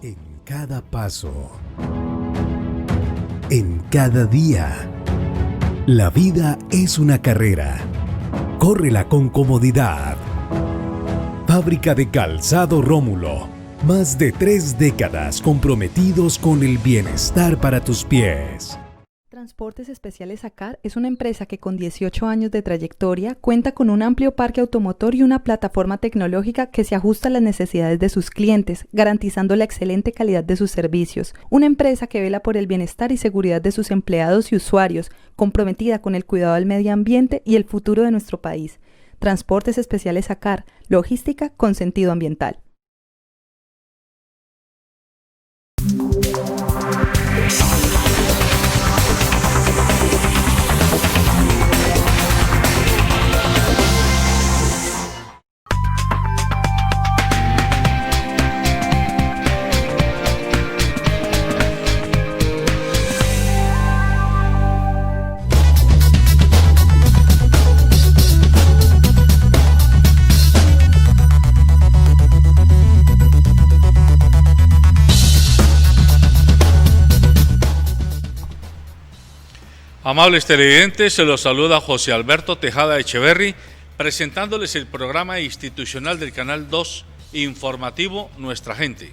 En cada paso, en cada día, la vida es una carrera. Córrela con comodidad. Fábrica de Calzado Rómulo. Más de 3 décadas comprometidos con el bienestar para tus pies. Transportes Especiales ACAR es una empresa que con 18 años de trayectoria cuenta con un amplio parque automotor y una plataforma tecnológica que se ajusta a las necesidades de sus clientes, garantizando la excelente calidad de sus servicios. Una empresa que vela por el bienestar y seguridad de sus empleados y usuarios, comprometida con el cuidado del medio ambiente y el futuro de nuestro país. Transportes Especiales ACAR, logística con sentido ambiental. Amables televidentes, se los saluda José Alberto Tejada Echeverry, presentándoles el programa institucional del Canal 2 informativo Nuestra Gente.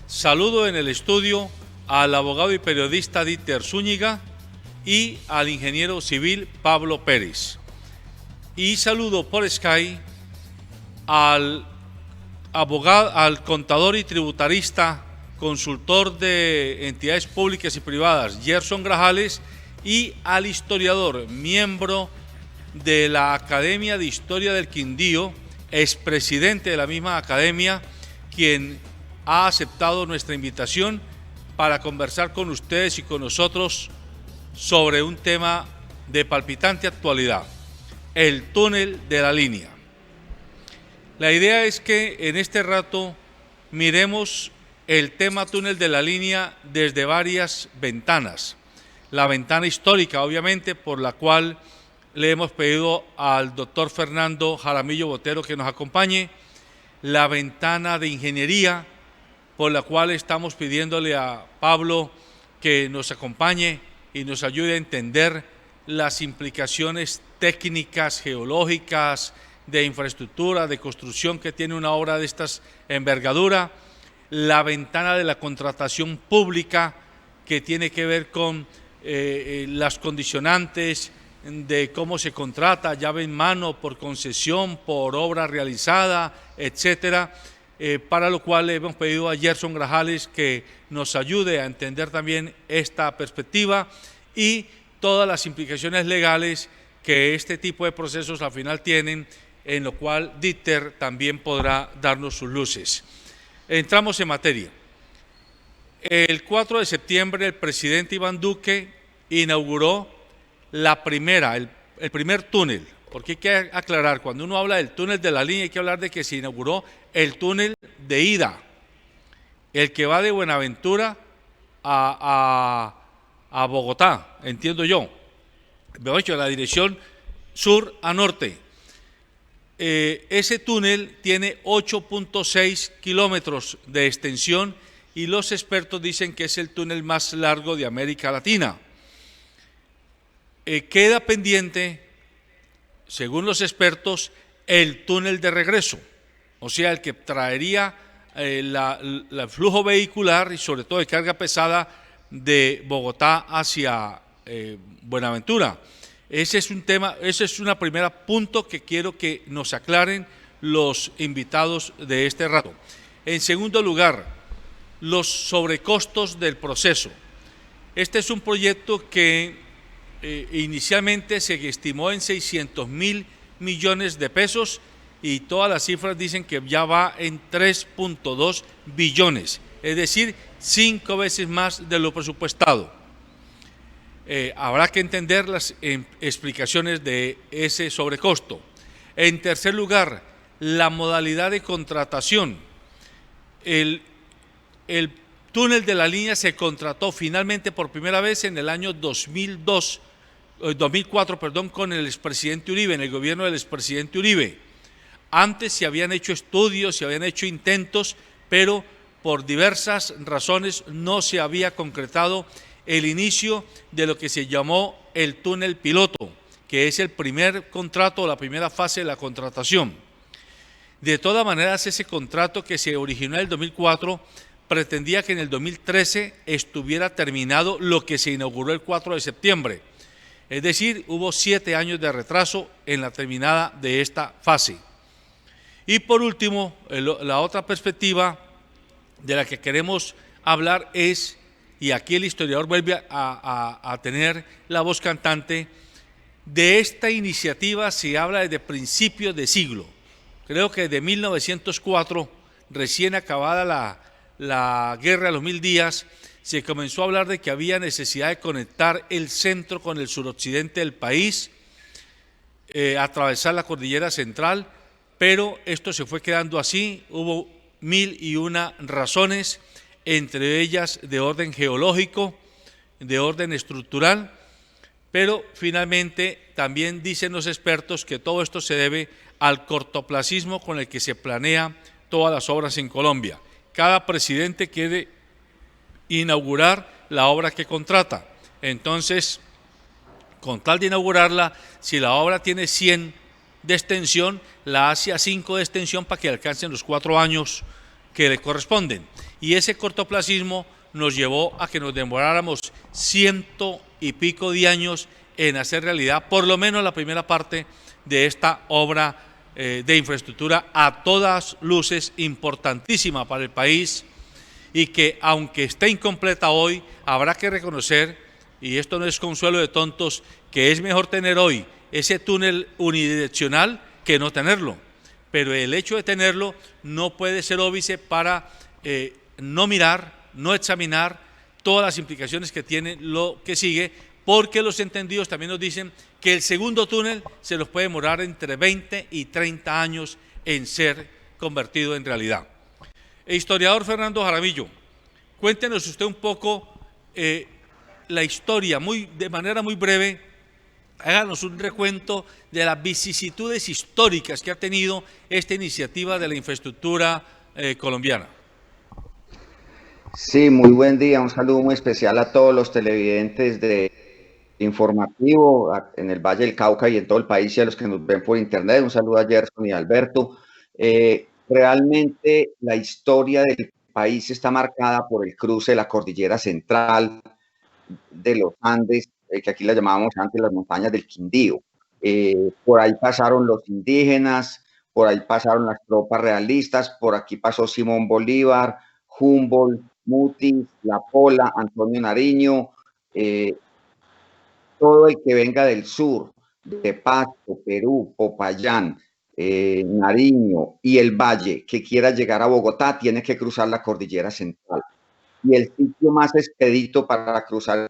Saludo en el estudio al abogado y periodista Dieter Zúñiga y al ingeniero civil Pablo Pérez. Y saludo por Sky al abogado, al contador y tributarista, consultor de entidades públicas y privadas, Gerson Grajales, y al historiador, miembro de la Academia de Historia del Quindío, expresidente de la misma academia, quien ha aceptado nuestra invitación para conversar con ustedes y con nosotros sobre un tema de palpitante actualidad, el túnel de la línea. La idea es que en este rato miremos el tema túnel de la línea desde varias ventanas. La ventana histórica, obviamente, por la cual le hemos pedido al doctor Fernando Jaramillo Botero que nos acompañe. La ventana de ingeniería, por la cual estamos pidiéndole a Pablo que nos acompañe y nos ayude a entender las implicaciones técnicas, geológicas, de infraestructura, de construcción que tiene una obra de estas envergadura. La ventana de la contratación pública, que tiene que ver con las condicionantes de cómo se contrata, llave en mano, por concesión, por obra realizada, etcétera, para lo cual le hemos pedido a Gerson Grajales que nos ayude a entender también esta perspectiva y todas las implicaciones legales que este tipo de procesos al final tienen, en lo cual Dieter también podrá darnos sus luces. Entramos en materia. El 4 de septiembre el presidente Iván Duque inauguró el primer túnel, porque hay que aclarar, cuando uno habla del túnel de la línea hay que hablar de que se inauguró el túnel de ida, el que va de Buenaventura a Bogotá, entiendo yo, mejor dicho, la dirección sur a norte. Ese túnel tiene 8.6 kilómetros de extensión y los expertos dicen que es el túnel más largo de América Latina. Queda pendiente, según los expertos, el túnel de regreso, o sea, el que traería el flujo vehicular y sobre todo de carga pesada de Bogotá hacia Buenaventura. Ese es un tema, ese es una primera punto que quiero que nos aclaren los invitados de este rato. En segundo lugar, los sobrecostos del proceso. Este es un proyecto que inicialmente se estimó en 600.000 millones de pesos y todas las cifras dicen que ya va en 3.2 billones, es decir, 5 veces más de lo presupuestado. Habrá que entender las explicaciones de ese sobrecosto. En tercer lugar, la modalidad de contratación. El túnel de la línea se contrató finalmente por primera vez en el año 2004, con el expresidente Uribe, en el gobierno del expresidente Uribe. Antes se habían hecho estudios, se habían hecho intentos, pero por diversas razones no se había concretado el inicio de lo que se llamó el túnel piloto, que es el primer contrato, la primera fase de la contratación. De todas maneras, ese contrato que se originó en el 2004 pretendía que en el 2013 estuviera terminado lo que se inauguró el 4 de septiembre. Es decir, hubo 7 años de retraso en la terminada de esta fase. Y por último, la otra perspectiva de la que queremos hablar es, y aquí el historiador vuelve a tener la voz cantante, de esta iniciativa se habla desde principios de siglo. Creo que desde 1904, recién acabada la guerra de los 1000 días, se comenzó a hablar de que había necesidad de conectar el centro con el suroccidente del país, atravesar la cordillera central, pero esto se fue quedando así. Hubo 1001 razones, entre ellas de orden geológico, de orden estructural, pero finalmente también dicen los expertos que todo esto se debe al cortoplacismo con el que se planea todas las obras en Colombia. Cada presidente quiere inaugurar la obra que contrata. Entonces, con tal de inaugurarla, si la obra tiene 100 de extensión, la hace a 5 de extensión para que alcancen los 4 años que le corresponden. Y ese cortoplacismo nos llevó a que nos demoráramos 100 y pico de años en hacer realidad por lo menos la primera parte de esta obra de infraestructura a todas luces importantísima para el país, y que aunque esté incompleta hoy, habrá que reconocer, y esto no es consuelo de tontos, que es mejor tener hoy ese túnel unidireccional que no tenerlo. Pero el hecho de tenerlo no puede ser óbice para no mirar, no examinar todas las implicaciones que tiene lo que sigue, porque los entendidos también nos dicen que el segundo túnel se los puede demorar entre 20 y 30 años en ser convertido en realidad. Historiador Fernando Jaramillo, cuéntenos usted un poco la historia, de manera muy breve. Háganos un recuento de las vicisitudes históricas que ha tenido esta iniciativa de la infraestructura colombiana. Sí, muy buen día. Un saludo muy especial a todos los televidentes de Informativo en el Valle del Cauca y en todo el país, y a los que nos ven por internet. Un saludo a Gerson y a Alberto. Realmente la historia del país está marcada por el cruce de la cordillera central de los Andes, que aquí la llamábamos antes las montañas del Quindío. Por ahí pasaron los indígenas, por ahí pasaron las tropas realistas, por aquí pasó Simón Bolívar, Humboldt, Mutis, La Pola, Antonio Nariño, todo el que venga del sur, de Pasto, Perú, Popayán, Nariño y el Valle, que quiera llegar a Bogotá, tiene que cruzar la cordillera central. Y el sitio más expedito para cruzar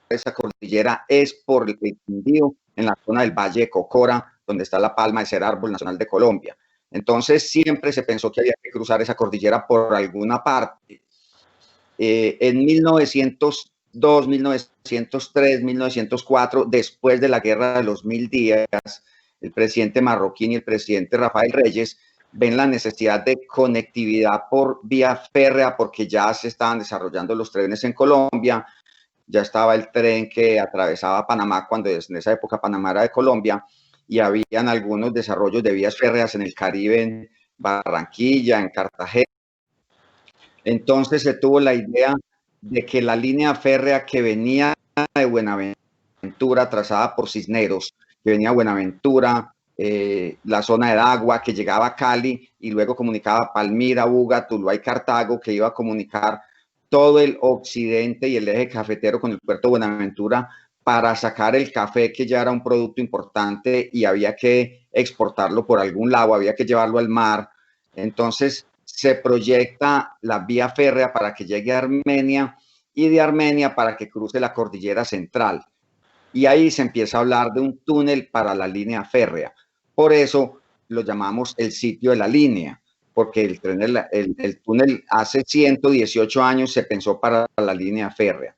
esa cordillera es por el Quindío, en la zona del Valle de Cocora, donde está la palma de ser árbol nacional de Colombia. Entonces siempre se pensó que había que cruzar esa cordillera por alguna parte. En 1902, 1903, 1904, después de la Guerra de los 1000 días, el presidente Marroquín y el presidente Rafael Reyes ven la necesidad de conectividad por vía férrea, porque ya se estaban desarrollando los trenes en Colombia, ya estaba el tren que atravesaba Panamá, cuando en esa época Panamá era de Colombia, y habían algunos desarrollos de vías férreas en el Caribe, en Barranquilla, en Cartagena. Entonces se tuvo la idea de que la línea férrea que venía de Buenaventura, trazada por Cisneros, que venía a Buenaventura, la zona de Agua, que llegaba a Cali y luego comunicaba Palmira, Buga, Tuluá y Cartago, que iba a comunicar todo el occidente y el eje cafetero con el puerto de Buenaventura, para sacar el café, que ya era un producto importante y había que exportarlo por algún lado, había que llevarlo al mar. Entonces se proyecta la vía férrea para que llegue a Armenia, y de Armenia para que cruce la cordillera central. Y ahí se empieza a hablar de un túnel para la línea férrea. Por eso lo llamamos el sitio de la línea, porque el túnel hace 118 años se pensó para la línea férrea.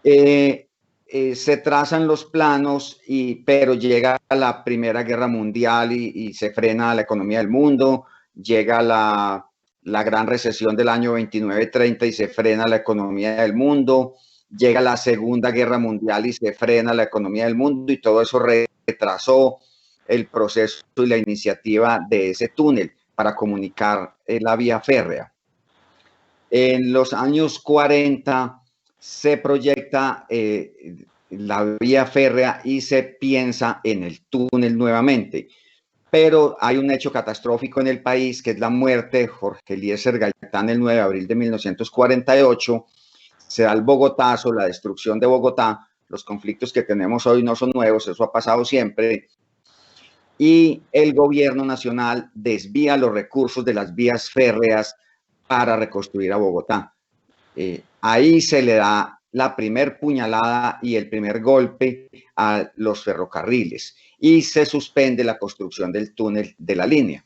Se trazan los planos, pero llega la Primera Guerra Mundial y se frena la economía del mundo, llega la la gran recesión del año 29-30 y se frena la economía del mundo, llega la Segunda Guerra Mundial y se frena la economía del mundo, y todo eso retrasó el proceso y la iniciativa de ese túnel para comunicar la vía férrea. En los años 40 se proyecta la vía férrea y se piensa en el túnel nuevamente. Pero hay un hecho catastrófico en el país, que es la muerte de Jorge Eliezer Gaitán el 9 de abril de 1948. Se da el Bogotazo, la destrucción de Bogotá. Los conflictos que tenemos hoy no son nuevos, eso ha pasado siempre. Y el gobierno nacional desvía los recursos de las vías férreas para reconstruir a Bogotá. Ahí se le da la primer puñalada y el primer golpe a los ferrocarriles y se suspende la construcción del túnel de la línea.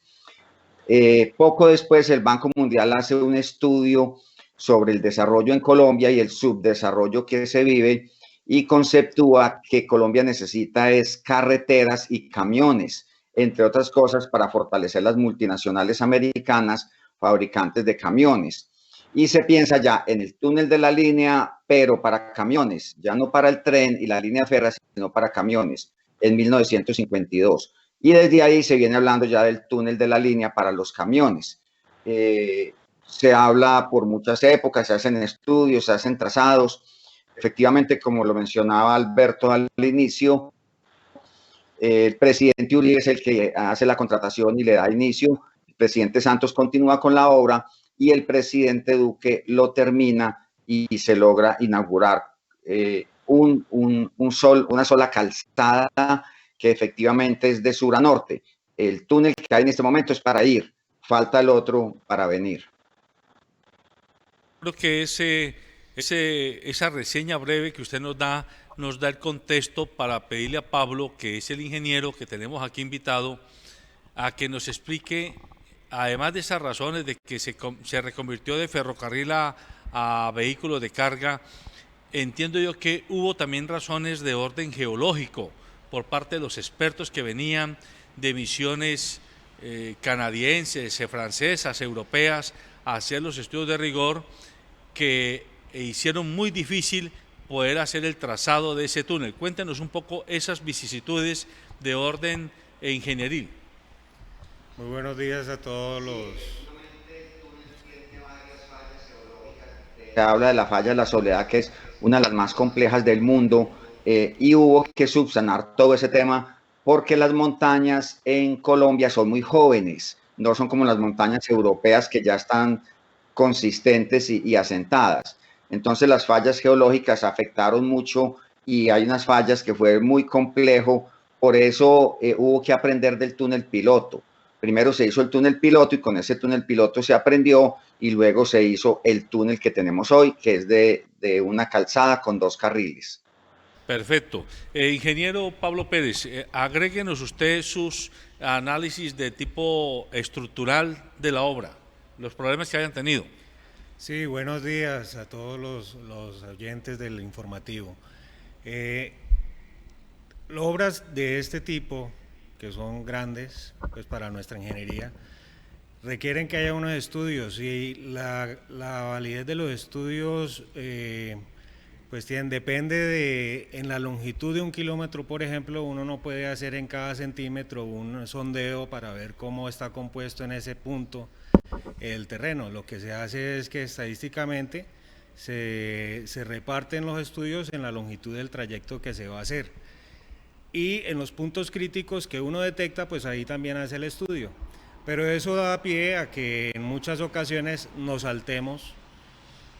Poco después el Banco Mundial hace un estudio sobre el desarrollo en Colombia y el subdesarrollo que se vive y conceptúa que Colombia necesita carreteras y camiones, entre otras cosas, para fortalecer las multinacionales americanas fabricantes de camiones. Y se piensa ya en el túnel de la línea, pero para camiones, ya no para el tren y la línea férrea, sino para camiones, en 1952. Y desde ahí se viene hablando ya del túnel de la línea para los camiones. Se habla por muchas épocas, se hacen estudios, se hacen trazados. Efectivamente, como lo mencionaba Alberto al inicio, el presidente Uribe es el que hace la contratación y le da inicio. El presidente Santos continúa con la obra y el presidente Duque lo termina y se logra inaugurar una sola calzada que efectivamente es de sur a norte. El túnel que hay en este momento es para ir, falta el otro para venir. Creo que esa reseña breve que usted nos da el contexto para pedirle a Pablo, que es el ingeniero que tenemos aquí invitado, a que nos explique, además de esas razones de que se reconvirtió de ferrocarril a vehículo de carga, entiendo yo que hubo también razones de orden geológico por parte de los expertos que venían de misiones canadienses, francesas, europeas, a hacer los estudios de rigor que hicieron muy difícil poder hacer el trazado de ese túnel. Cuéntanos un poco esas vicisitudes de orden ingenieril. Muy buenos días a todos los... Se habla de la falla de la Soledad, que es una de las más complejas del mundo, y hubo que subsanar todo ese tema porque las montañas en Colombia son muy jóvenes, no son como las montañas europeas que ya están consistentes y asentadas. Entonces las fallas geológicas afectaron mucho y hay unas fallas que fue muy complejo, por eso hubo que aprender del túnel piloto. Primero se hizo el túnel piloto y con ese túnel piloto se aprendió y luego se hizo el túnel que tenemos hoy, que es de una calzada con 2 carriles. Perfecto. Ingeniero Pablo Pérez, agréguenos usted sus análisis de tipo estructural de la obra, los problemas que hayan tenido. Sí, buenos días a todos los oyentes del informativo. Obras de este tipo, que son grandes pues para nuestra ingeniería, requieren que haya unos estudios y la validez de los estudios pues depende de, en la longitud de 1 kilómetro, por ejemplo, uno no puede hacer en cada centímetro un sondeo para ver cómo está compuesto en ese punto el terreno. Lo que se hace es que estadísticamente se reparten los estudios en la longitud del trayecto que se va a hacer. Y en los puntos críticos que uno detecta, pues ahí también hace el estudio. Pero eso da pie a que en muchas ocasiones nos saltemos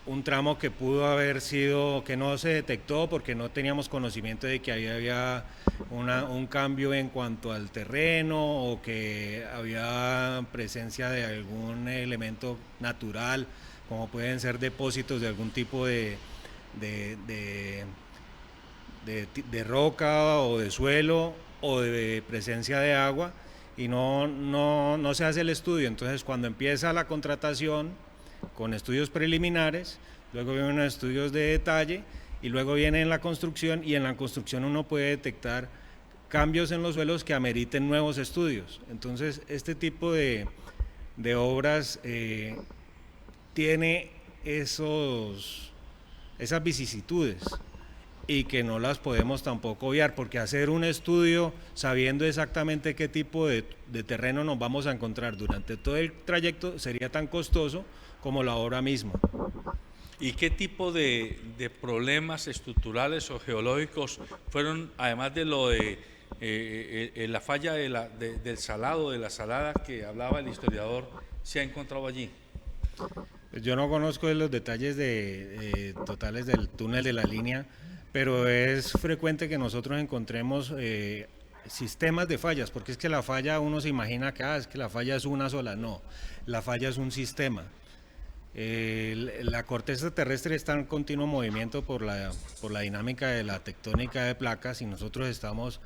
un tramo que pudo haber sido, que no se detectó porque no teníamos conocimiento de que ahí había un cambio en cuanto al terreno o que había presencia de algún elemento natural, como pueden ser depósitos de algún tipo de roca o de suelo o de presencia de agua, y no se hace el estudio. Entonces cuando empieza la contratación con estudios preliminares, luego vienen estudios de detalle y luego viene la construcción, y en la construcción uno puede detectar cambios en los suelos que ameriten nuevos estudios. Entonces este tipo de de obras tiene esas vicisitudes y que no las podemos tampoco obviar, porque hacer un estudio sabiendo exactamente qué tipo de terreno nos vamos a encontrar durante todo el trayecto sería tan costoso como la obra misma. ¿Y qué tipo de problemas estructurales o geológicos fueron, además de lo de la falla del salado, de la salada que hablaba el historiador, se ha encontrado allí? Yo no conozco los detalles totales del túnel de la línea, pero es frecuente que nosotros encontremos sistemas de fallas, porque es que la falla uno se imagina que es que la falla es una sola, no, la falla es un sistema. La corteza terrestre está en continuo movimiento por la dinámica de la tectónica de placas y nosotros estamos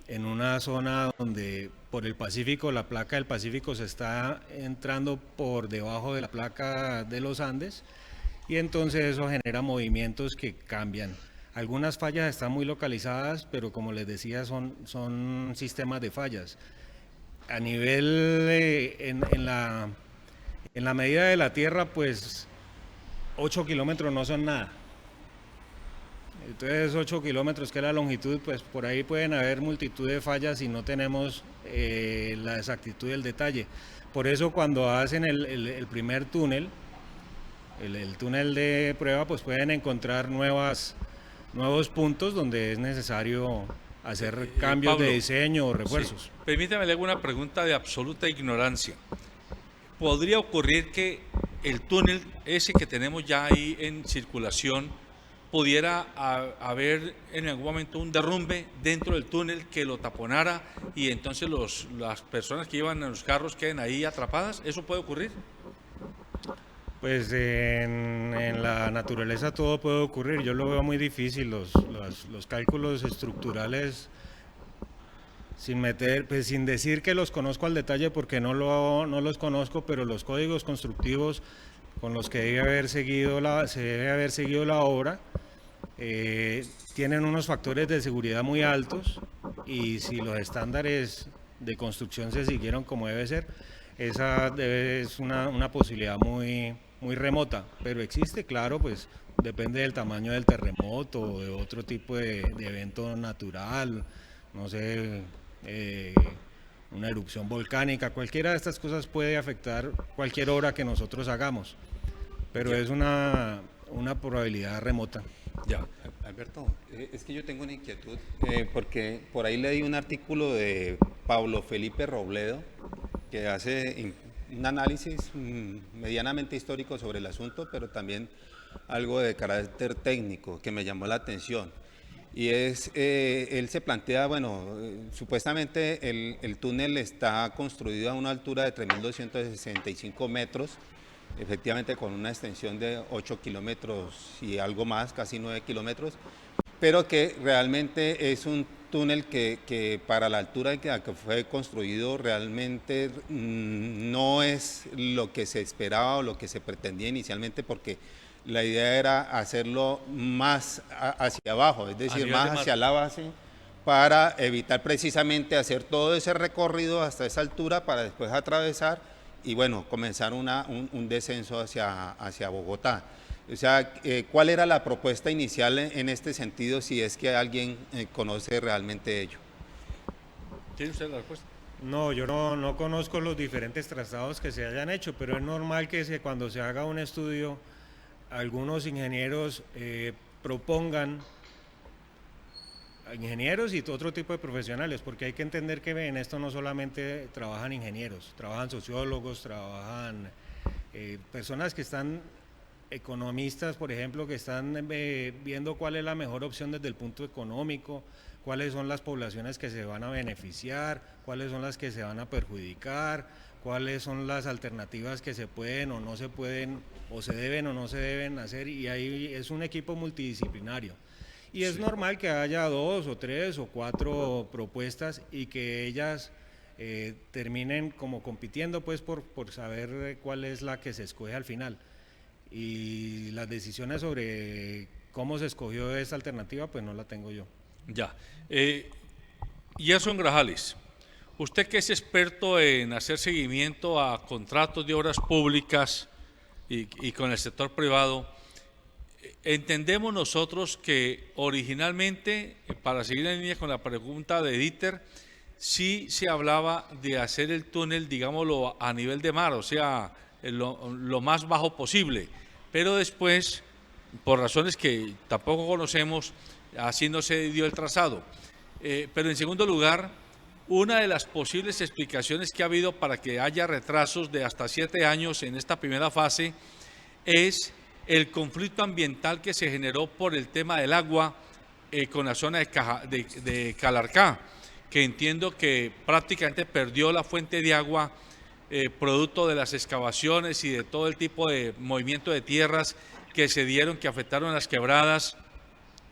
en una zona donde por el Pacífico, la placa del Pacífico se está entrando por debajo de la placa de los Andes y entonces eso genera movimientos que cambian. Algunas fallas están muy localizadas, pero como les decía son sistemas de fallas. A nivel en la medida de la Tierra, pues 8 kilómetros no son nada. Entonces 8 kilómetros, que es la longitud, pues por ahí pueden haber multitud de fallas si no tenemos la exactitud del detalle. Por eso cuando hacen el primer túnel, el túnel de prueba, pues pueden encontrar nuevos puntos donde es necesario hacer cambios Pablo, de diseño o refuerzos. Sí. Permítame leer una pregunta de absoluta ignorancia. ¿Podría ocurrir que el túnel ese que tenemos ya ahí en circulación pudiera haber en algún momento un derrumbe dentro del túnel que lo taponara y entonces las personas que iban en los carros queden ahí atrapadas? ¿Eso puede ocurrir? Pues en la naturaleza todo puede ocurrir, yo lo veo muy difícil, los cálculos estructurales, sin decir que los conozco al detalle porque no los conozco, pero los códigos constructivos con los que se debe haber seguido la obra tienen unos factores de seguridad muy altos y si los estándares de construcción se siguieron como debe ser, esa es una posibilidad muy remota, pero existe, claro, pues depende del tamaño del terremoto o de otro tipo de evento natural, no sé, una erupción volcánica, cualquiera de estas cosas puede afectar cualquier obra que nosotros hagamos, pero es una probabilidad remota. Ya. Alberto, es que yo tengo una inquietud, porque por ahí leí un artículo de Pablo Felipe Robledo, que hace un análisis medianamente histórico sobre el asunto, pero también algo de carácter técnico que me llamó la atención. Y él se plantea, supuestamente el túnel está construido a una altura de 3.265 metros, efectivamente con una extensión de 8 kilómetros y algo más, casi 9 kilómetros, pero que realmente es un túnel que para la altura en que fue construido realmente no es lo que se esperaba o lo que se pretendía inicialmente, porque la idea era hacerlo más hacia abajo, es decir, más hacia la base, para evitar precisamente hacer todo ese recorrido hasta esa altura para después atravesar y comenzar un descenso hacia Bogotá. O sea, ¿cuál era la propuesta inicial en este sentido, si es que alguien conoce realmente ello? ¿Tiene usted la respuesta? No, yo no conozco los diferentes trazados que se hayan hecho, pero es normal que cuando se haga un estudio, algunos ingenieros propongan, ingenieros y otro tipo de profesionales, porque hay que entender que en esto no solamente trabajan ingenieros, trabajan sociólogos, trabajan personas que están, economistas, por ejemplo, que están viendo cuál es la mejor opción desde el punto económico, cuáles son las poblaciones que se van a beneficiar, cuáles son las que se van a perjudicar, cuáles son las alternativas que se pueden o no se pueden, o se deben o no se deben hacer, y ahí es un equipo multidisciplinario. Y es normal que haya 2 o 3 o 4 propuestas y que ellas terminen como compitiendo pues por saber cuál es la que se escoge al final. Y las decisiones sobre cómo se escogió esta alternativa pues no la tengo yo. Ya. Gerson Grajales, Usted que es experto en hacer seguimiento a contratos de obras públicas y con el sector privado, entendemos nosotros que originalmente, para seguir en línea con la pregunta de Dieter, sí se hablaba de hacer el túnel, digámoslo, a nivel de mar, o sea, lo más bajo posible, pero después, por razones que tampoco conocemos, así no se dio el trazado. Pero en segundo lugar, una de las posibles explicaciones que ha habido para que haya retrasos de hasta 7 años en esta primera fase es el conflicto ambiental que se generó por el tema del agua con la zona de Calarcá, que entiendo que prácticamente perdió la fuente de agua producto de las excavaciones y de todo el tipo de movimiento de tierras que se dieron, que afectaron a las quebradas,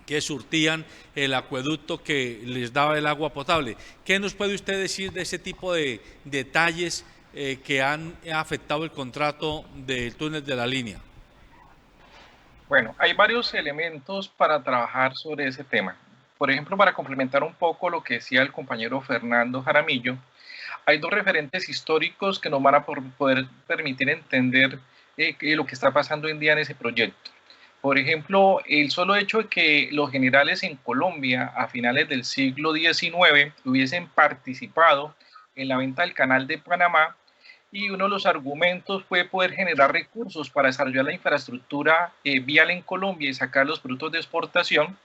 que surtían el acueducto que les daba el agua potable. ¿Qué nos puede usted decir de ese tipo de detalles que han afectado el contrato del túnel de la línea? Bueno, hay varios elementos para trabajar sobre ese tema. Por ejemplo, para complementar un poco lo que decía el compañero Fernando Jaramillo, hay dos referentes históricos que nos van a poder permitir entender lo que está pasando hoy en día en ese proyecto. Por ejemplo, el solo hecho de que los generales en Colombia a finales del siglo XIX hubiesen participado en la venta del Canal de Panamá, y uno de los argumentos fue poder generar recursos para desarrollar la infraestructura vial en Colombia y sacar los productos de exportación.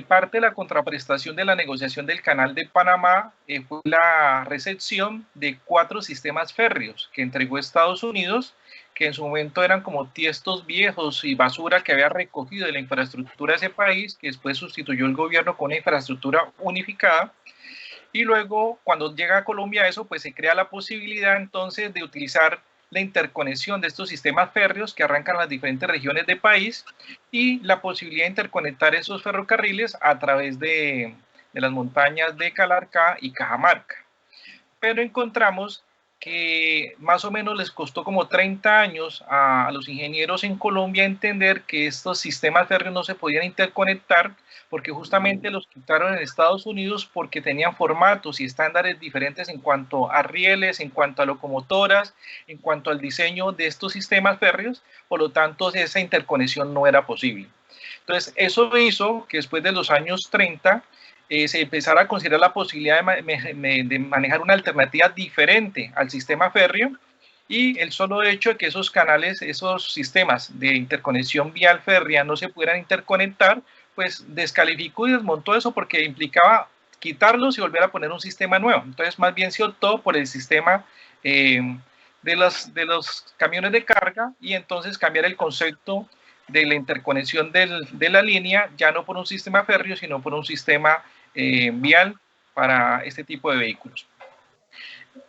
Parte de la contraprestación de la negociación del Canal de Panamá fue la recepción de 4 sistemas férreos que entregó Estados Unidos, que en su momento eran como tiestos viejos y basura que había recogido de la infraestructura de ese país, que después sustituyó el gobierno con una infraestructura unificada. Y luego, cuando llega a Colombia eso, pues se crea la posibilidad entonces de utilizar la interconexión de estos sistemas férreos que arrancan las diferentes regiones del país y la posibilidad de interconectar esos ferrocarriles a través de las montañas de Calarcá y Cajamarca. Pero encontramos que más o menos les costó como 30 años a los ingenieros en Colombia entender que estos sistemas férreos no se podían interconectar porque justamente los quitaron en Estados Unidos porque tenían formatos y estándares diferentes en cuanto a rieles, en cuanto a locomotoras, en cuanto al diseño de estos sistemas férreos, por lo tanto esa interconexión no era posible. Entonces eso hizo que después de los años 30 se empezara a considerar la posibilidad de manejar una alternativa diferente al sistema férreo, y el solo hecho de que esos canales, esos sistemas de interconexión vial férrea no se pudieran interconectar, pues descalificó y desmontó eso porque implicaba quitarlos y volver a poner un sistema nuevo. Entonces más bien se optó por el sistema de los camiones de carga y entonces cambiar el concepto de la interconexión de la línea, ya no por un sistema férreo, sino por un sistema vial para este tipo de vehículos.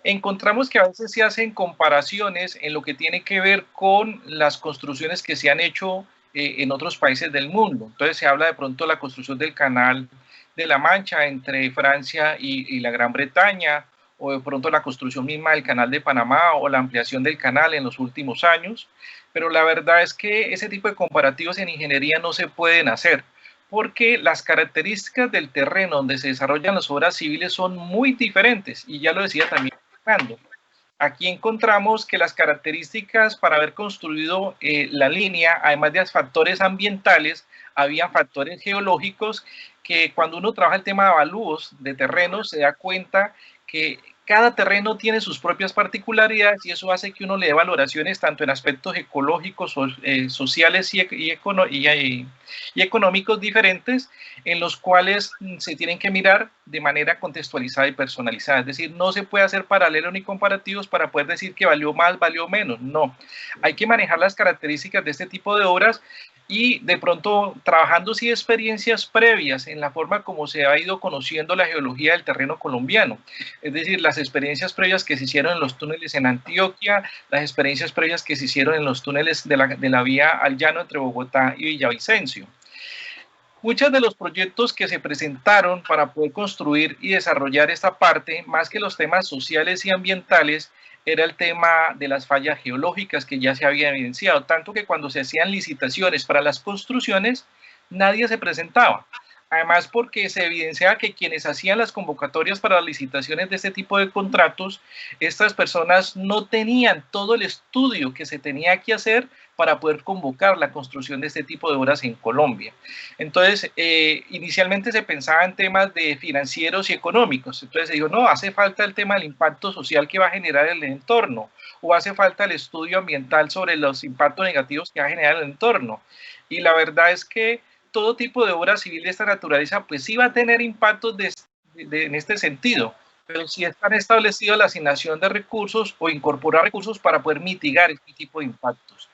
Encontramos que a veces se hacen comparaciones en lo que tiene que ver con las construcciones que se han hecho en otros países del mundo. Entonces se habla de pronto de la construcción del Canal de la Mancha entre Francia y la Gran Bretaña, o de pronto la construcción misma del Canal de Panamá o la ampliación del canal en los últimos años, pero la verdad es que ese tipo de comparativos en ingeniería no se pueden hacer, porque las características del terreno donde se desarrollan las obras civiles son muy diferentes, y ya lo decía también Fernando. Aquí encontramos que las características para haber construido la línea, además de factores ambientales, había factores geológicos que cuando uno trabaja el tema de avalúos de terrenos se da cuenta que cada terreno tiene sus propias particularidades y eso hace que uno le dé valoraciones tanto en aspectos ecológicos, sociales y económicos diferentes, en los cuales se tienen que mirar de manera contextualizada y personalizada. Es decir, no se puede hacer paralelos ni comparativos para poder decir que valió más, valió menos. No, hay que manejar las características de este tipo de obras y de pronto trabajando sí experiencias previas en la forma como se ha ido conociendo la geología del terreno colombiano. Es decir, las experiencias previas que se hicieron en los túneles en Antioquia, las experiencias previas que se hicieron en los túneles de la vía al llano entre Bogotá y Villavicencio. Muchos de los proyectos que se presentaron para poder construir y desarrollar esta parte, más que los temas sociales y ambientales, era el tema de las fallas geológicas que ya se había evidenciado, tanto que cuando se hacían licitaciones para las construcciones, nadie se presentaba. Además, porque se evidenciaba que quienes hacían las convocatorias para las licitaciones de este tipo de contratos, estas personas no tenían todo el estudio que se tenía que hacer para poder convocar la construcción de este tipo de obras en Colombia. Entonces, inicialmente se pensaba en temas de financieros y económicos. Entonces se dijo, no, hace falta el tema del impacto social que va a generar el entorno, o hace falta el estudio ambiental sobre los impactos negativos que va a generar el entorno. Y la verdad es que todo tipo de obra civil de esta naturaleza, pues sí va a tener impactos en este sentido, pero sí están establecidos la asignación de recursos o incorporar recursos para poder mitigar este tipo de impactos.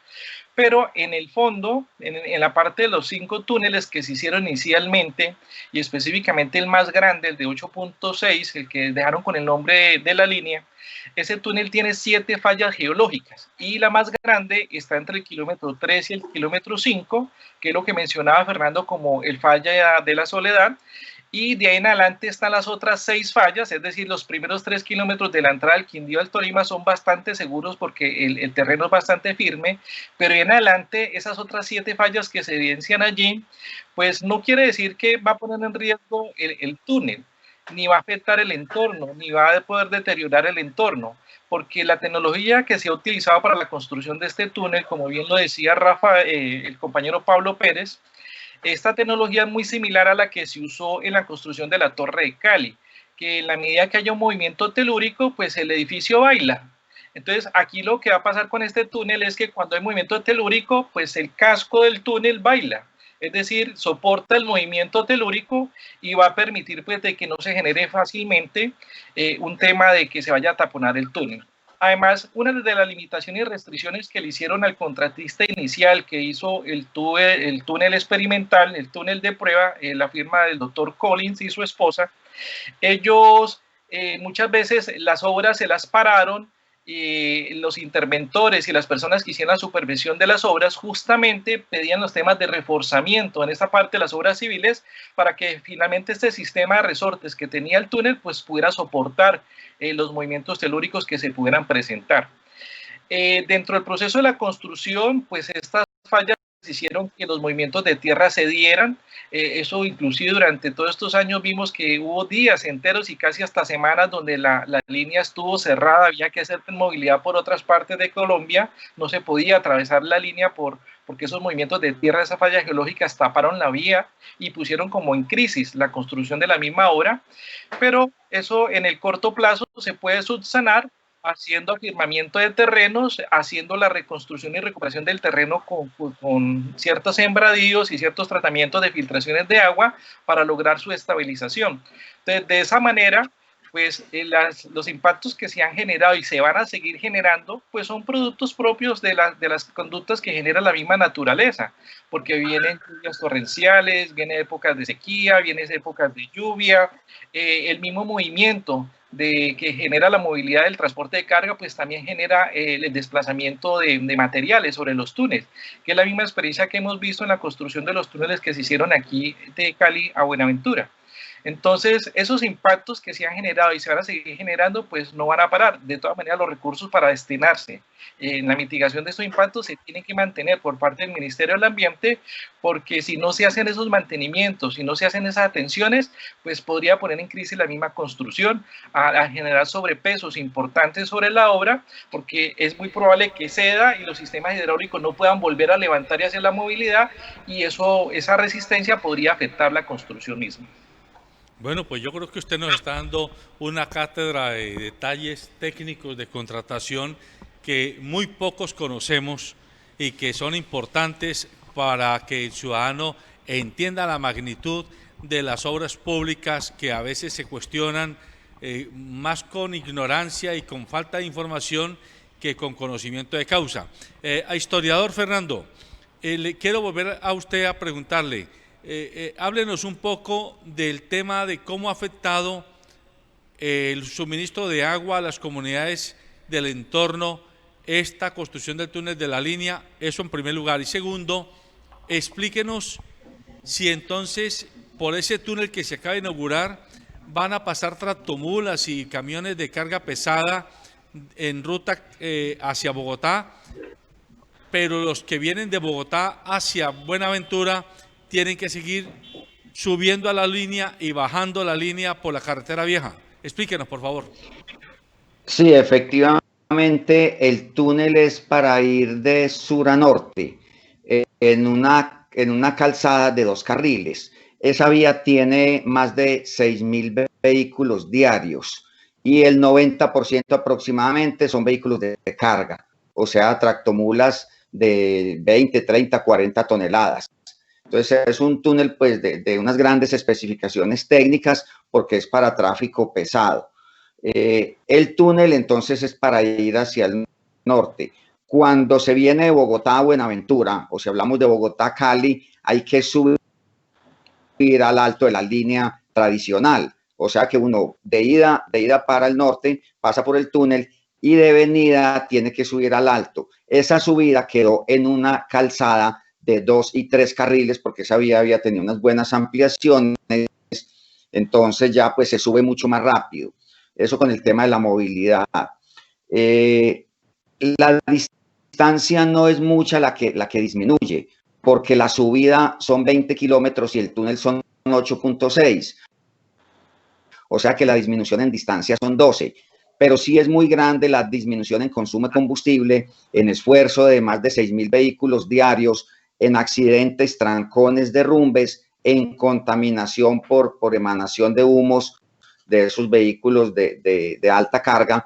Pero en el fondo, en la parte de los 5 túneles que se hicieron inicialmente, y específicamente el más grande, el de 8.6, el que dejaron con el nombre de la línea, ese túnel tiene 7 fallas geológicas, y la más grande está entre el kilómetro 3 y el kilómetro 5, que es lo que mencionaba Fernando como el falla de la Soledad, y de ahí en adelante están las otras 6 fallas, es decir, los primeros 3 kilómetros de la entrada del Quindío al Tolima son bastante seguros porque el terreno es bastante firme, pero en adelante esas otras 7 fallas que se evidencian allí, pues no quiere decir que va a poner en riesgo el túnel, ni va a afectar el entorno, ni va a poder deteriorar el entorno, porque la tecnología que se ha utilizado para la construcción de este túnel, como bien lo decía Rafa, el compañero Pablo Pérez, esta tecnología es muy similar a la que se usó en la construcción de la Torre de Cali, que en la medida que haya un movimiento telúrico, pues el edificio baila. Entonces, aquí lo que va a pasar con este túnel es que cuando hay movimiento telúrico, pues el casco del túnel baila. Es decir, soporta el movimiento telúrico y va a permitir pues, de que no se genere fácilmente un tema de que se vaya a taponar el túnel. Además, una de las limitaciones y restricciones que le hicieron al contratista inicial que hizo el túnel experimental, el túnel de prueba, la firma del doctor Collins y su esposa, ellos muchas veces las obras se las pararon, los interventores y las personas que hicieron la supervisión de las obras justamente pedían los temas de reforzamiento en esta parte de las obras civiles para que finalmente este sistema de resortes que tenía el túnel pues pudiera soportar los movimientos telúricos que se pudieran presentar. Dentro del proceso de la construcción, pues estas fallas hicieron que los movimientos de tierra se dieran. Eso inclusive durante todos estos años vimos que hubo días enteros y casi hasta semanas donde la línea estuvo cerrada, había que hacer movilidad por otras partes de Colombia, no se podía atravesar la línea porque esos movimientos de tierra, esas fallas geológicas taparon la vía y pusieron como en crisis la construcción de la misma obra, pero eso en el corto plazo se puede subsanar haciendo afirmamiento de terrenos, haciendo la reconstrucción y recuperación del terreno con ciertos sembradíos y ciertos tratamientos de filtraciones de agua para lograr su estabilización. Entonces, de esa manera, pues los impactos que se han generado y se van a seguir generando, pues son productos propios de las conductas que genera la misma naturaleza, porque vienen lluvias torrenciales, vienen épocas de sequía, vienen épocas de lluvia, el mismo movimiento que genera la movilidad del transporte de carga, pues también genera el desplazamiento de materiales sobre los túneles, que es la misma experiencia que hemos visto en la construcción de los túneles que se hicieron aquí de Cali a Buenaventura. Entonces, esos impactos que se han generado y se van a seguir generando, pues no van a parar. De todas maneras, los recursos para destinarse en la mitigación de estos impactos se tienen que mantener por parte del Ministerio del Ambiente, porque si no se hacen esos mantenimientos, si no se hacen esas atenciones, pues podría poner en crisis la misma construcción, a generar sobrepesos importantes sobre la obra, porque es muy probable que ceda y los sistemas hidráulicos no puedan volver a levantar y hacer la movilidad, y esa resistencia podría afectar la construcción misma. Bueno, pues yo creo que usted nos está dando una cátedra de detalles técnicos de contratación que muy pocos conocemos y que son importantes para que el ciudadano entienda la magnitud de las obras públicas que a veces se cuestionan más con ignorancia y con falta de información que con conocimiento de causa. A historiador Fernando, le quiero volver a usted a preguntarle, háblenos un poco del tema de cómo ha afectado el suministro de agua a las comunidades del entorno esta construcción del túnel de la línea, eso en primer lugar. Y segundo, explíquenos si entonces por ese túnel que se acaba de inaugurar van a pasar tractomulas y camiones de carga pesada en ruta hacia Bogotá, pero los que vienen de Bogotá hacia Buenaventura tienen que seguir subiendo a la línea y bajando la línea por la carretera vieja. Explíquenos, por favor. Sí, efectivamente, el túnel es para ir de sur a norte, en una calzada de 2 carriles. Esa vía tiene más de 6.000 vehículos diarios y el 90% aproximadamente son vehículos de carga, o sea, tractomulas de 20, 30, 40 toneladas. Entonces es un túnel pues de unas grandes especificaciones técnicas porque es para tráfico pesado. El túnel entonces es para ir hacia el norte. Cuando se viene de Bogotá a Buenaventura, o si hablamos de Bogotá a Cali, hay que subir al alto de la línea tradicional. O sea que uno de ida para el norte pasa por el túnel y de venida tiene que subir al alto. Esa subida quedó en una calzada de 2 y 3 carriles porque esa vía había tenido unas buenas ampliaciones, entonces ya pues se sube mucho más rápido. Eso con el tema de la movilidad. La distancia no es mucha la que disminuye, porque la subida son 20 kilómetros y el túnel son 8.6. O sea que la disminución en distancia son 12. Pero sí es muy grande la disminución en consumo de combustible, en esfuerzo de más de 6.000 vehículos diarios, en accidentes, trancones, derrumbes, en contaminación por emanación de humos de esos vehículos de alta carga.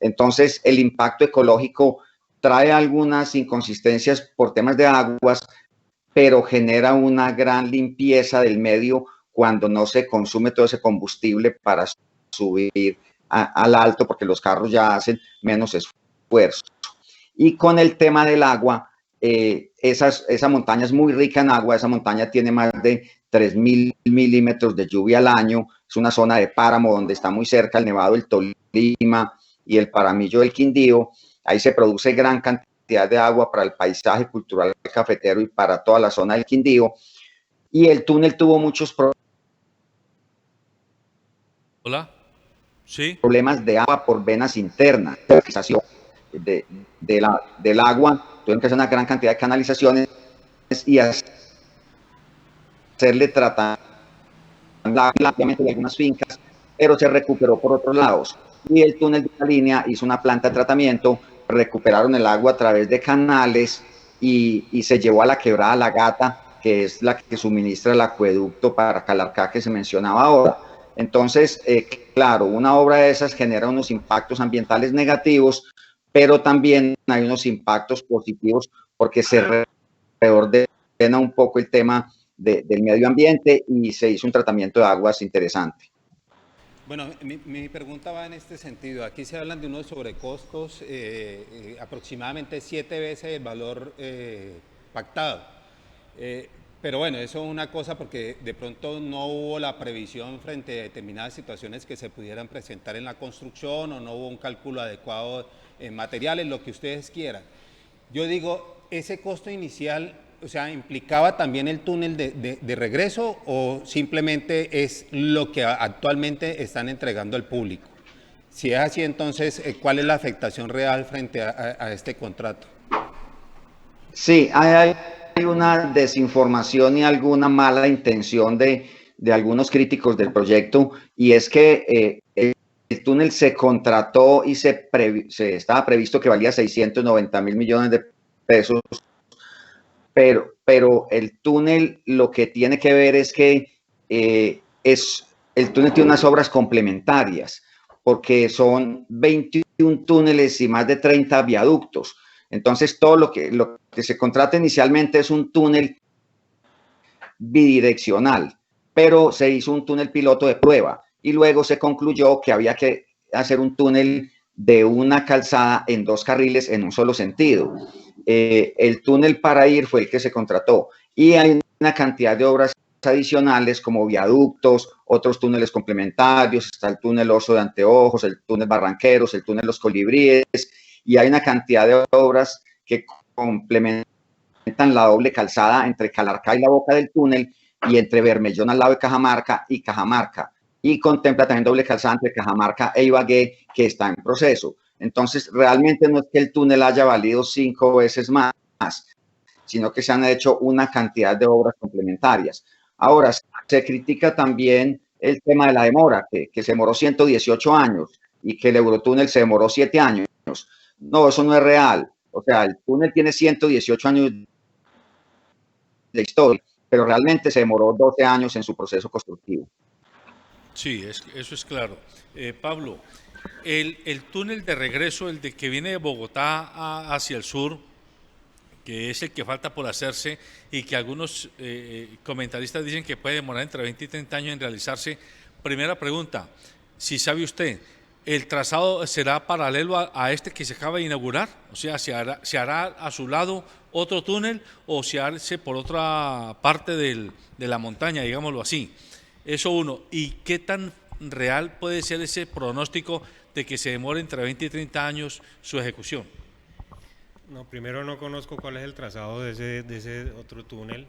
Entonces, el impacto ecológico trae algunas inconsistencias por temas de aguas, pero genera una gran limpieza del medio cuando no se consume todo ese combustible para subir al alto, porque los carros ya hacen menos esfuerzo. Y con el tema del agua, esa montaña es muy rica en agua, esa montaña tiene más de 3.000 milímetros de lluvia al año, es una zona de páramo donde está muy cerca el Nevado del Tolima y el Paramillo del Quindío. Ahí se produce gran cantidad de agua para el paisaje cultural cafetero y para toda la zona del Quindío. Y el túnel tuvo muchos problemas de agua por venas internas, del agua. Tuvieron que hacer una gran cantidad de canalizaciones y hacerle tratamiento de algunas fincas, pero se recuperó por otros lados. Y el túnel de la línea hizo una planta de tratamiento, recuperaron el agua a través de canales y se llevó a la quebrada La Gata, que es la que suministra el acueducto para Calarcá que se mencionaba ahora. Entonces, claro, una obra de esas genera unos impactos ambientales negativos, pero también hay unos impactos positivos porque se reordena un poco el tema del medio ambiente y se hizo un tratamiento de aguas interesante. Bueno, mi pregunta va en este sentido. Aquí se hablan de unos sobrecostos aproximadamente 7 veces el valor pactado. Pero bueno, eso es una cosa porque de pronto no hubo la previsión frente a determinadas situaciones que se pudieran presentar en la construcción o no hubo un cálculo adecuado en materiales, lo que ustedes quieran. Yo digo, ese costo inicial, o sea, ¿implicaba también el túnel de regreso o simplemente es lo que actualmente están entregando al público? Si es así, entonces, ¿cuál es la afectación real frente a este contrato? Sí, hay una desinformación y alguna mala intención de algunos críticos del proyecto, y es que el túnel se contrató y se estaba previsto que valía 690.000 millones de pesos, pero el túnel lo que tiene que ver es que el túnel tiene unas obras complementarias, porque son 21 túneles y más de 30 viaductos. Entonces, todo lo que se contrata inicialmente es un túnel bidireccional, pero se hizo un túnel piloto de prueba y luego se concluyó que había que hacer un túnel de una calzada en 2 carriles en un solo sentido. El túnel para ir fue el que se contrató y hay una cantidad de obras adicionales como viaductos, otros túneles complementarios, está el túnel Oso de Anteojos, el túnel Barranqueros, el túnel Los Colibríes, y hay una cantidad de obras que complementan la doble calzada entre Calarcá y la boca del túnel y entre Bermellón al lado de Cajamarca y Cajamarca, y contempla también doble calzada entre Cajamarca e Ibagué, que está en proceso. Entonces, realmente no es que el túnel haya valido 5 veces más, sino que se han hecho una cantidad de obras complementarias. Ahora, se critica también el tema de la demora, que se demoró 118 años y que el Eurotúnel se demoró 7 años. No, eso no es real. O sea, el túnel tiene 118 años de historia, pero realmente se demoró 12 años en su proceso constructivo. Sí, eso es claro. Pablo, el túnel de regreso, el de que viene de Bogotá hacia el sur, que es el que falta por hacerse y que algunos comentaristas dicen que puede demorar entre 20 y 30 años en realizarse. Primera pregunta, si sabe usted, ¿el trazado será paralelo a este que se acaba de inaugurar? O sea, ¿se hará a su lado otro túnel o se hace por otra parte de la montaña, digámoslo así? Eso uno. ¿Y qué tan real puede ser ese pronóstico de que se demore entre 20 y 30 años su ejecución? No, primero no conozco cuál es el trazado de ese otro túnel,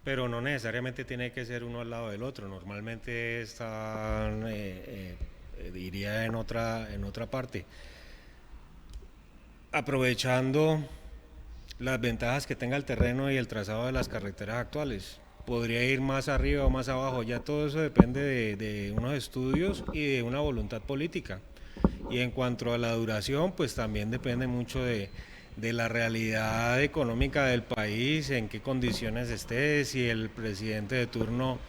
pero no necesariamente tiene que ser uno al lado del otro. Normalmente están, diría, en otra parte. Aprovechando las ventajas que tenga el terreno y el trazado de las carreteras actuales. Podría ir más arriba o más abajo, ya todo eso depende de unos estudios y de una voluntad política. Y en cuanto a la duración, pues también depende mucho de la realidad económica del país, en qué condiciones esté, si el presidente de turno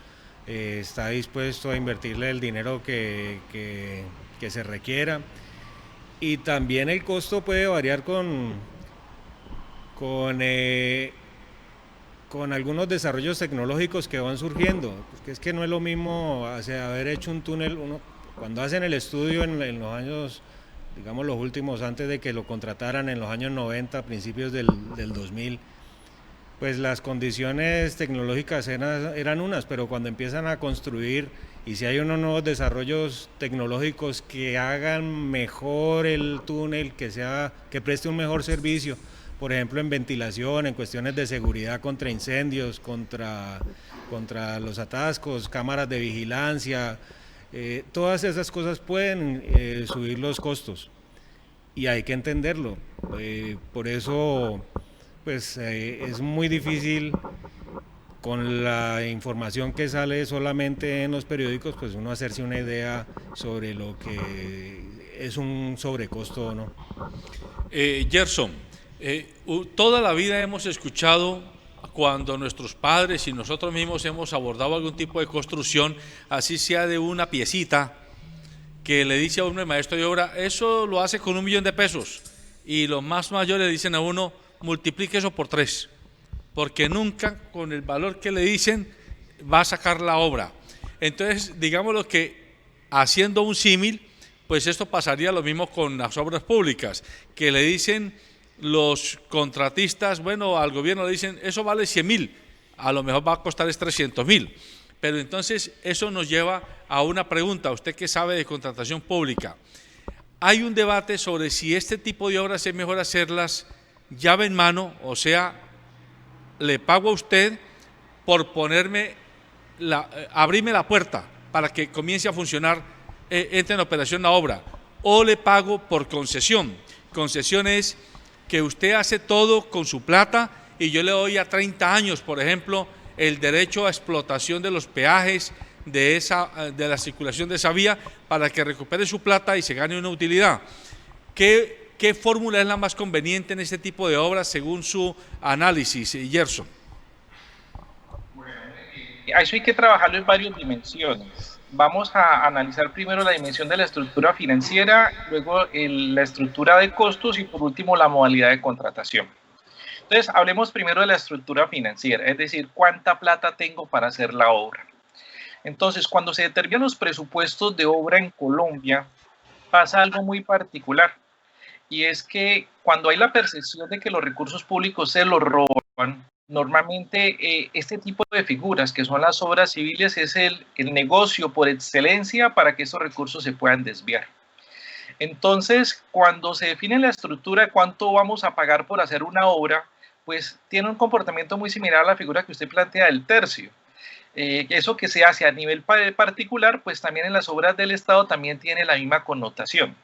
está dispuesto a invertirle el dinero que se requiera. Y también el costo puede variar con algunos desarrollos tecnológicos que van surgiendo, porque es que no es lo mismo haber hecho un túnel, cuando hacen el estudio en los años, digamos los últimos, antes de que lo contrataran en los años 90, principios del 2000, pues las condiciones tecnológicas eran unas, pero cuando empiezan a construir y si hay unos nuevos desarrollos tecnológicos que hagan mejor el túnel, que preste un mejor servicio, por ejemplo en ventilación, en cuestiones de seguridad contra incendios, contra los atascos, cámaras de vigilancia, todas esas cosas pueden subir los costos y hay que entenderlo. Por eso pues es muy difícil con la información que sale solamente en los periódicos, pues uno hacerse una idea sobre lo que es un sobrecosto o no. Gerson, toda la vida hemos escuchado cuando nuestros padres y nosotros mismos hemos abordado algún tipo de construcción, así sea de una piecita, que le dice a uno el maestro de obra, eso lo hace con 1 millón de pesos, y los más mayores le dicen a uno, multiplique eso por 3, porque nunca con el valor que le dicen va a sacar la obra. Entonces, digámoslo que haciendo un símil, pues esto pasaría lo mismo con las obras públicas, que le dicen los contratistas, bueno, al gobierno le dicen, eso vale 100.000, a lo mejor va a costar 300.000. Pero entonces eso nos lleva a una pregunta, usted que sabe de contratación pública. Hay un debate sobre si este tipo de obras es mejor hacerlas llave en mano, o sea, le pago a usted por abrirme la puerta para que comience a funcionar, entre en operación la obra, o le pago por concesión. Concesión es que usted hace todo con su plata y yo le doy a 30 años, por ejemplo, el derecho a explotación de los peajes de la circulación de esa vía para que recupere su plata y se gane una utilidad. ¿Qué fórmula es la más conveniente en este tipo de obras según su análisis, Gerson? A eso hay que trabajarlo en varias dimensiones. Vamos a analizar primero la dimensión de la estructura financiera, luego la estructura de costos y por último la modalidad de contratación. Entonces, hablemos primero de la estructura financiera, es decir, cuánta plata tengo para hacer la obra. Entonces, cuando se determinan los presupuestos de obra en Colombia, pasa algo muy particular, y es que cuando hay la percepción de que los recursos públicos se los roban, normalmente este tipo de figuras, que son las obras civiles, es el negocio por excelencia para que esos recursos se puedan desviar. Entonces, cuando se define la estructura de cuánto vamos a pagar por hacer una obra, pues tiene un comportamiento muy similar a la figura que usted plantea del tercio. Eso que se hace a nivel particular, pues también en las obras del Estado también tiene la misma connotación.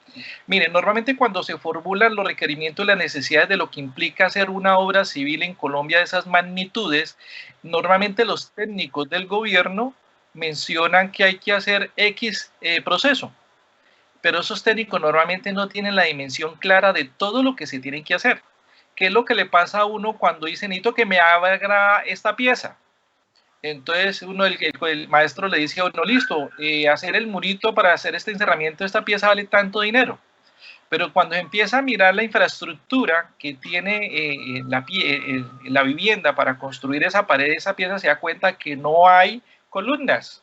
Miren, normalmente cuando se formulan los requerimientos y las necesidades de lo que implica hacer una obra civil en Colombia de esas magnitudes, normalmente los técnicos del gobierno mencionan que hay que hacer X proceso, pero esos técnicos normalmente no tienen la dimensión clara de todo lo que se tiene que hacer. ¿Qué es lo que le pasa a uno cuando dice, necesito que me haga esta pieza? Entonces el maestro le dice a uno, listo, hacer el murito para hacer este encerramiento de esta pieza vale tanto dinero. Pero cuando empieza a mirar la infraestructura que tiene la vivienda para construir esa pared, esa pieza, se da cuenta que no hay columnas,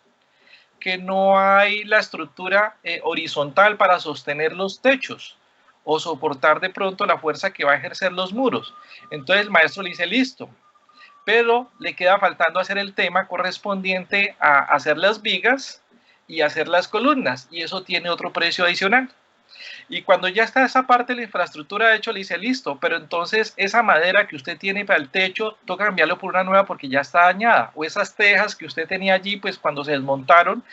que no hay la estructura horizontal para sostener los techos o soportar de pronto la fuerza que va a ejercer los muros. Entonces el maestro le dice, listo, pero le queda faltando hacer el tema correspondiente a hacer las vigas y hacer las columnas, y eso tiene otro precio adicional. Y cuando ya está esa parte de la infraestructura hecho, le dice, listo, pero entonces esa madera que usted tiene para el techo, toca cambiarlo por una nueva porque ya está dañada, o esas tejas que usted tenía allí, pues cuando se desmontaron,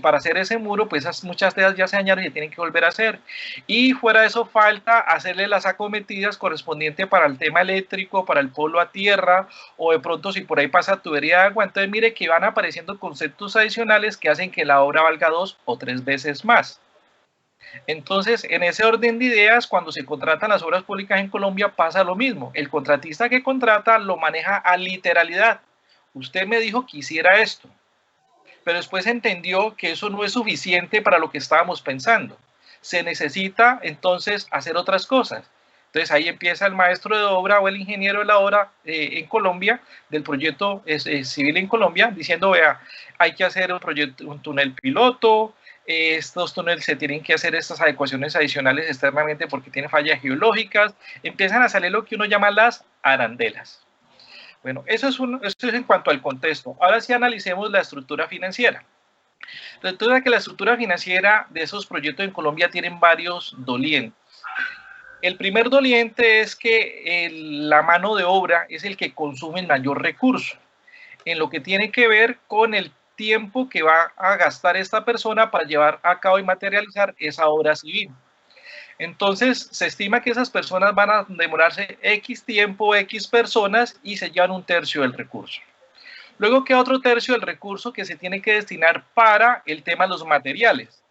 para hacer ese muro, pues esas muchas tejas ya se dañaron y tienen que volver a hacer. Y fuera de eso falta hacerle las acometidas correspondientes para el tema eléctrico, para el polo a tierra, o de pronto si por ahí pasa tubería de agua. Entonces mire que van apareciendo conceptos adicionales que hacen que la obra valga 2 o 3 veces más. Entonces, en ese orden de ideas, cuando se contratan las obras públicas en Colombia pasa lo mismo. El contratista que contrata lo maneja a literalidad. Usted me dijo que hiciera esto, pero después entendió que eso no es suficiente para lo que estábamos pensando. Se necesita entonces hacer otras cosas. Entonces ahí empieza el maestro de obra o el ingeniero de la obra en Colombia, del proyecto civil en Colombia, diciendo, vea, hay que hacer un túnel piloto, estos túneles se tienen que hacer estas adecuaciones adicionales externamente porque tiene fallas geológicas, empiezan a salir lo que uno llama las arandelas. Bueno, eso es en cuanto al contexto. Ahora sí analicemos la estructura financiera. Resulta que la estructura financiera de esos proyectos en Colombia tienen varios dolientes. El primer doliente es que la mano de obra es el que consume el mayor recurso, en lo que tiene que ver con el tiempo que va a gastar esta persona para llevar a cabo y materializar esa obra civil. Entonces, se estima que esas personas van a demorarse X tiempo, X personas y se llevan 1/3 del recurso. Luego queda otro tercio del recurso que se tiene que destinar para el tema de los materiales.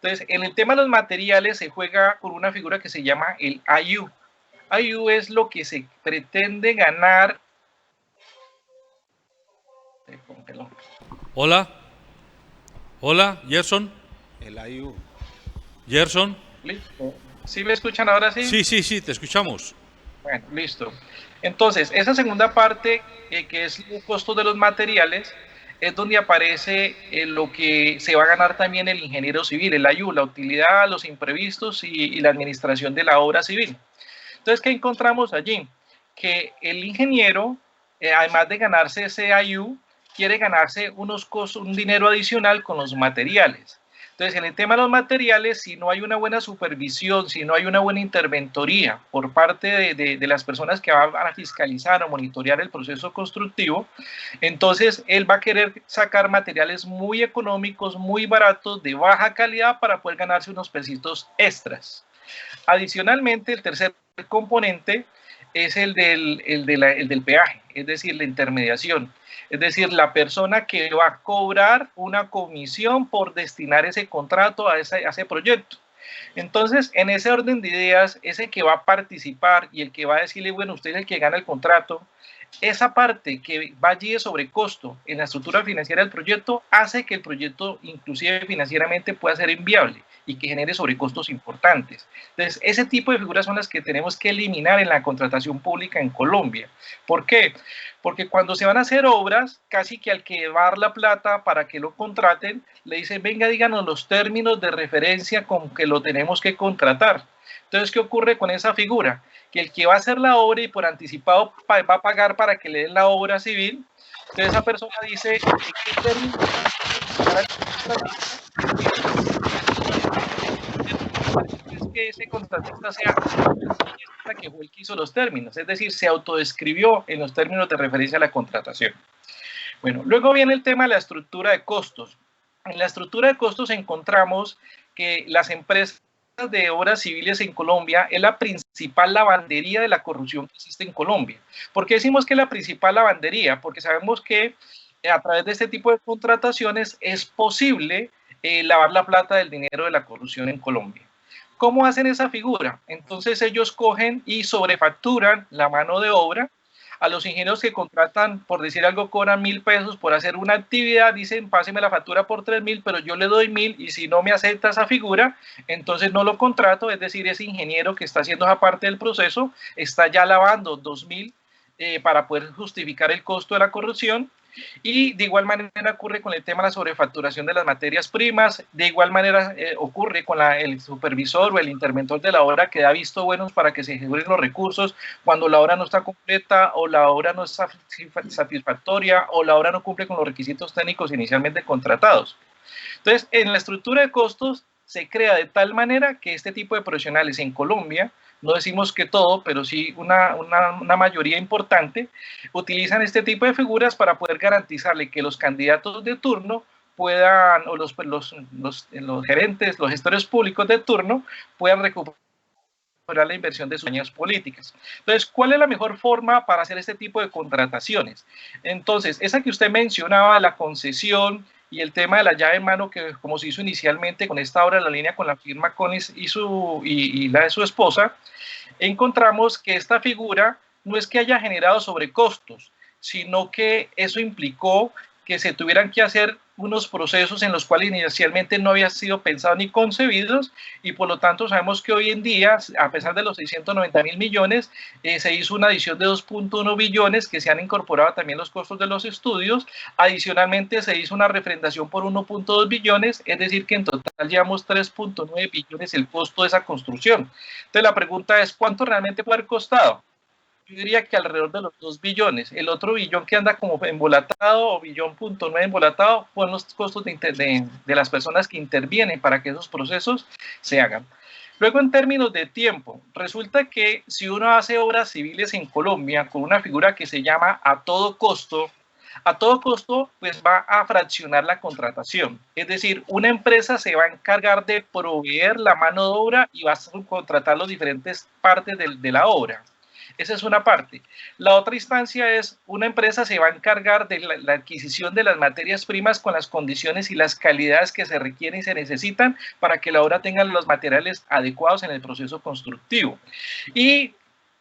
Entonces, en el tema de los materiales se juega con una figura que se llama el IU. IU es lo que se pretende ganar. Hola. Hola, Gerson. El IU. Gerson. Listo. ¿Sí me escuchan ahora sí? Sí, te escuchamos. Bueno, listo. Entonces, esa segunda parte, que es el costo de los materiales, es donde aparece lo que se va a ganar también el ingeniero civil, el IU, la utilidad, los imprevistos y la administración de la obra civil. Entonces, ¿qué encontramos allí? Que el ingeniero, además de ganarse ese IU, quiere ganarse un dinero adicional con los materiales. Entonces, en el tema de los materiales, si no hay una buena supervisión, si no hay una buena interventoría por parte de las personas que van a fiscalizar o monitorear el proceso constructivo, entonces él va a querer sacar materiales muy económicos, muy baratos, de baja calidad para poder ganarse unos pesitos extras. Adicionalmente, el tercer componente es el del peaje, es decir, la intermediación. Es decir, la persona que va a cobrar una comisión por destinar ese contrato a ese proyecto. Entonces, en ese orden de ideas, ese que va a participar y el que va a decirle, bueno, usted es el que gana el contrato, esa parte que va allí de sobrecosto en la estructura financiera del proyecto hace que el proyecto inclusive financieramente pueda ser inviable y que genere sobrecostos importantes. Entonces, ese tipo de figuras son las que tenemos que eliminar en la contratación pública en Colombia. ¿Por qué? Porque cuando se van a hacer obras, casi que al que va a dar la plata para que lo contraten, le dicen, venga, díganos los términos de referencia con que lo tenemos que contratar. Entonces, ¿qué ocurre con esa figura? Que el que va a hacer la obra y por anticipado va a pagar para que le den la obra civil, entonces esa persona dice, ¿qué términos es que ese contratista sea que fue el que hizo los términos? Es decir, se autodescribió en los términos de referencia a la contratación. Bueno, luego viene el tema de la estructura de costos. En la estructura de costos encontramos que las empresas de obras civiles en Colombia es la principal lavandería de la corrupción que existe en Colombia. ¿Por qué decimos que es la principal lavandería? Porque sabemos que a través de este tipo de contrataciones es posible lavar la plata del dinero de la corrupción en Colombia. ¿Cómo hacen esa figura? Entonces ellos cogen y sobrefacturan la mano de obra. A los ingenieros que contratan, por decir algo, cobran 1.000 pesos por hacer una actividad, dicen, páseme la factura por 3.000, pero yo le doy 1.000 y si no me acepta esa figura, entonces no lo contrato, es decir, ese ingeniero que está haciendo esa parte del proceso está ya lavando 2.000 para poder justificar el costo de la corrupción. Y de igual manera ocurre con el tema de la sobrefacturación de las materias primas, de igual manera ocurre con el supervisor o el interventor de la obra que da visto buenos para que se ejecuten los recursos cuando la obra no está completa o la obra no es satisfactoria o la obra no cumple con los requisitos técnicos inicialmente contratados. Entonces, en la estructura de costos se crea de tal manera que este tipo de profesionales en Colombia, no decimos que todo, pero sí una mayoría importante, utilizan este tipo de figuras para poder garantizarle que los candidatos de turno puedan, o los gerentes, los gestores públicos de turno, puedan recuperar la inversión de sus campañas políticas. Entonces, ¿cuál es la mejor forma para hacer este tipo de contrataciones? Entonces, esa que usted mencionaba, la concesión y el tema de la llave en mano, que como se hizo inicialmente con esta obra, la línea con la firma Conis y la de su esposa, encontramos que esta figura no es que haya generado sobrecostos, sino que eso implicó que se tuvieran que hacer unos procesos en los cuales inicialmente no había sido pensados ni concebidos y por lo tanto sabemos que hoy en día, a pesar de los 690.000 millones, se hizo una adición de 2.1 billones que se han incorporado también los costos de los estudios. Adicionalmente se hizo una refrendación por 1.2 billones, es decir que en total llevamos 3.9 billones el costo de esa construcción. Entonces la pregunta es, ¿cuánto realmente puede haber costado? Yo diría que alrededor de los 2 billones. El otro billón que anda como embolatado o billón.9 embolatado fueron los costos de las personas que intervienen para que esos procesos se hagan. Luego, en términos de tiempo, resulta que si uno hace obras civiles en Colombia con una figura que se llama a todo costo, pues va a fraccionar la contratación. Es decir, una empresa se va a encargar de proveer la mano de obra y va a subcontratar las diferentes partes de la obra. Esa es una parte. La otra instancia es, una empresa se va a encargar de la adquisición de las materias primas con las condiciones y las calidades que se requieren y se necesitan para que la obra tenga los materiales adecuados en el proceso constructivo. Y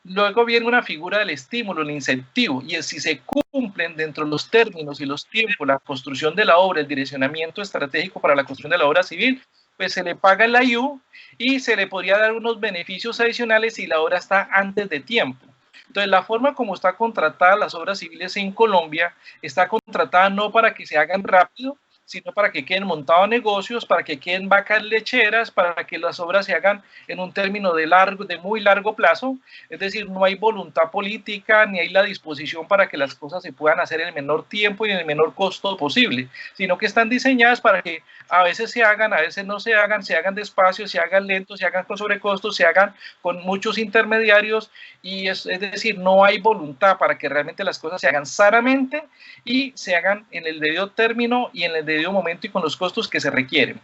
luego viene una figura del estímulo, el incentivo, y si se cumplen dentro de los términos y los tiempos, la construcción de la obra, el direccionamiento estratégico para la construcción de la obra civil, pues se le paga el IU y se le podría dar unos beneficios adicionales si la obra está antes de tiempo. Entonces, la forma como está contratada las obras civiles en Colombia, está contratada no para que se hagan rápido, sino para que queden montados negocios, para que queden vacas lecheras, para que las obras se hagan en un término de muy largo plazo. Es decir, no hay voluntad política ni hay la disposición para que las cosas se puedan hacer en el menor tiempo y en el menor costo posible, sino que están diseñadas para que a veces se hagan, a veces no se hagan despacio, se hagan lentos, se hagan con sobrecostos, se hagan con muchos intermediarios y es decir, no hay voluntad para que realmente las cosas se hagan sanamente y se hagan en el debido término y en el debido momento y con los costos que se requieren.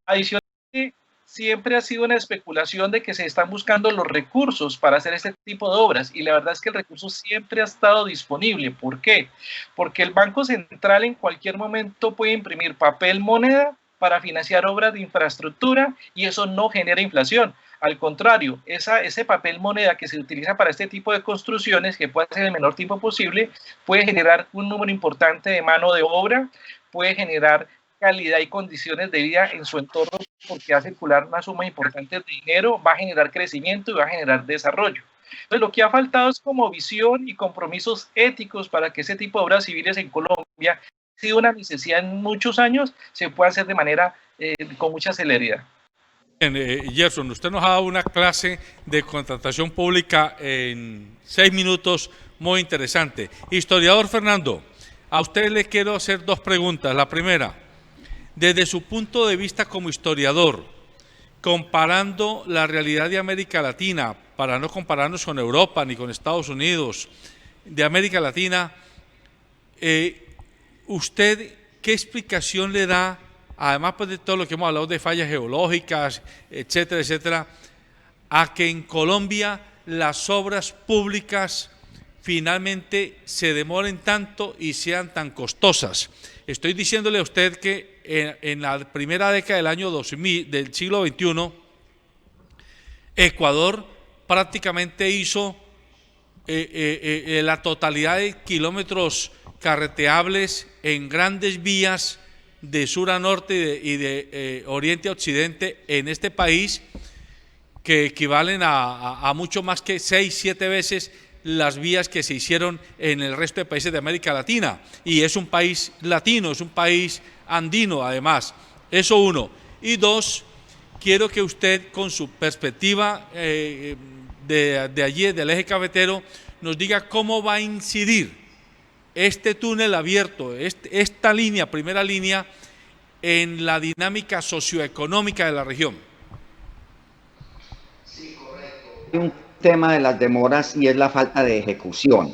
Adicionalmente, siempre ha sido una especulación de que se están buscando los recursos para hacer este tipo de obras y la verdad es que el recurso siempre ha estado disponible. ¿Por qué? Porque el Banco Central en cualquier momento puede imprimir papel moneda para financiar obras de infraestructura y eso no genera inflación. Al contrario, ese papel moneda que se utiliza para este tipo de construcciones, que puede ser en el menor tiempo posible, puede generar un número importante de mano de obra, puede generar calidad y condiciones de vida en su entorno porque va a circular una suma importante de dinero, va a generar crecimiento y va a generar desarrollo. Entonces, lo que ha faltado es como visión y compromisos éticos para que ese tipo de obras civiles en Colombia, ha sido una necesidad en muchos años, se pueda hacer de manera con mucha celeridad. Bien, Gerson, usted nos ha dado una clase de contratación pública en 6 minutos muy interesante. Historiador Fernando, a usted le quiero hacer 2 preguntas. La primera, desde su punto de vista como historiador, comparando la realidad de América Latina, para no compararnos con Europa ni con Estados Unidos, de América Latina, ¿usted qué explicación le da, además pues, de todo lo que hemos hablado de fallas geológicas, etcétera, etcétera, a que en Colombia las obras públicas finalmente se demoren tanto y sean tan costosas? Estoy diciéndole a usted que en la primera década del año 2000, del siglo XXI, Ecuador prácticamente hizo la totalidad de kilómetros carreteables en grandes vías de sur a norte y de oriente a occidente en este país, que equivalen a mucho más que 6, 7 veces las vías que se hicieron en el resto de países de América Latina, y es un país latino, es un país andino además. Eso uno. Y dos, quiero que usted, con su perspectiva de allí, del eje cafetero, nos diga cómo va a incidir este túnel abierto, esta línea, primera línea, en la dinámica socioeconómica de la región. Sí, correcto. Hay un tema de las demoras y es la falta de ejecución.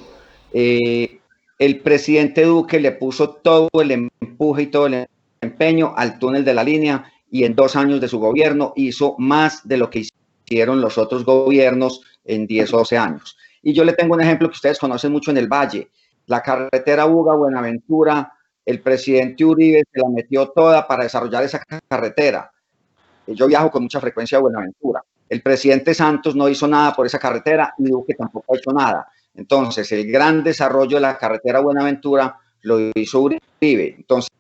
El presidente Duque le puso todo el empuje y todo el empeño al túnel de la línea, y en 2 años de su gobierno hizo más de lo que hicieron los otros gobiernos en 10 o 12 años. Y yo le tengo un ejemplo que ustedes conocen mucho en el Valle. La carretera Buga-Buenaventura, el presidente Uribe se la metió toda para desarrollar esa carretera. Yo viajo con mucha frecuencia a Buenaventura. El presidente Santos no hizo nada por esa carretera y Duque tampoco ha hecho nada. Entonces, el gran desarrollo de la carretera Buenaventura lo hizo Uribe. Entonces,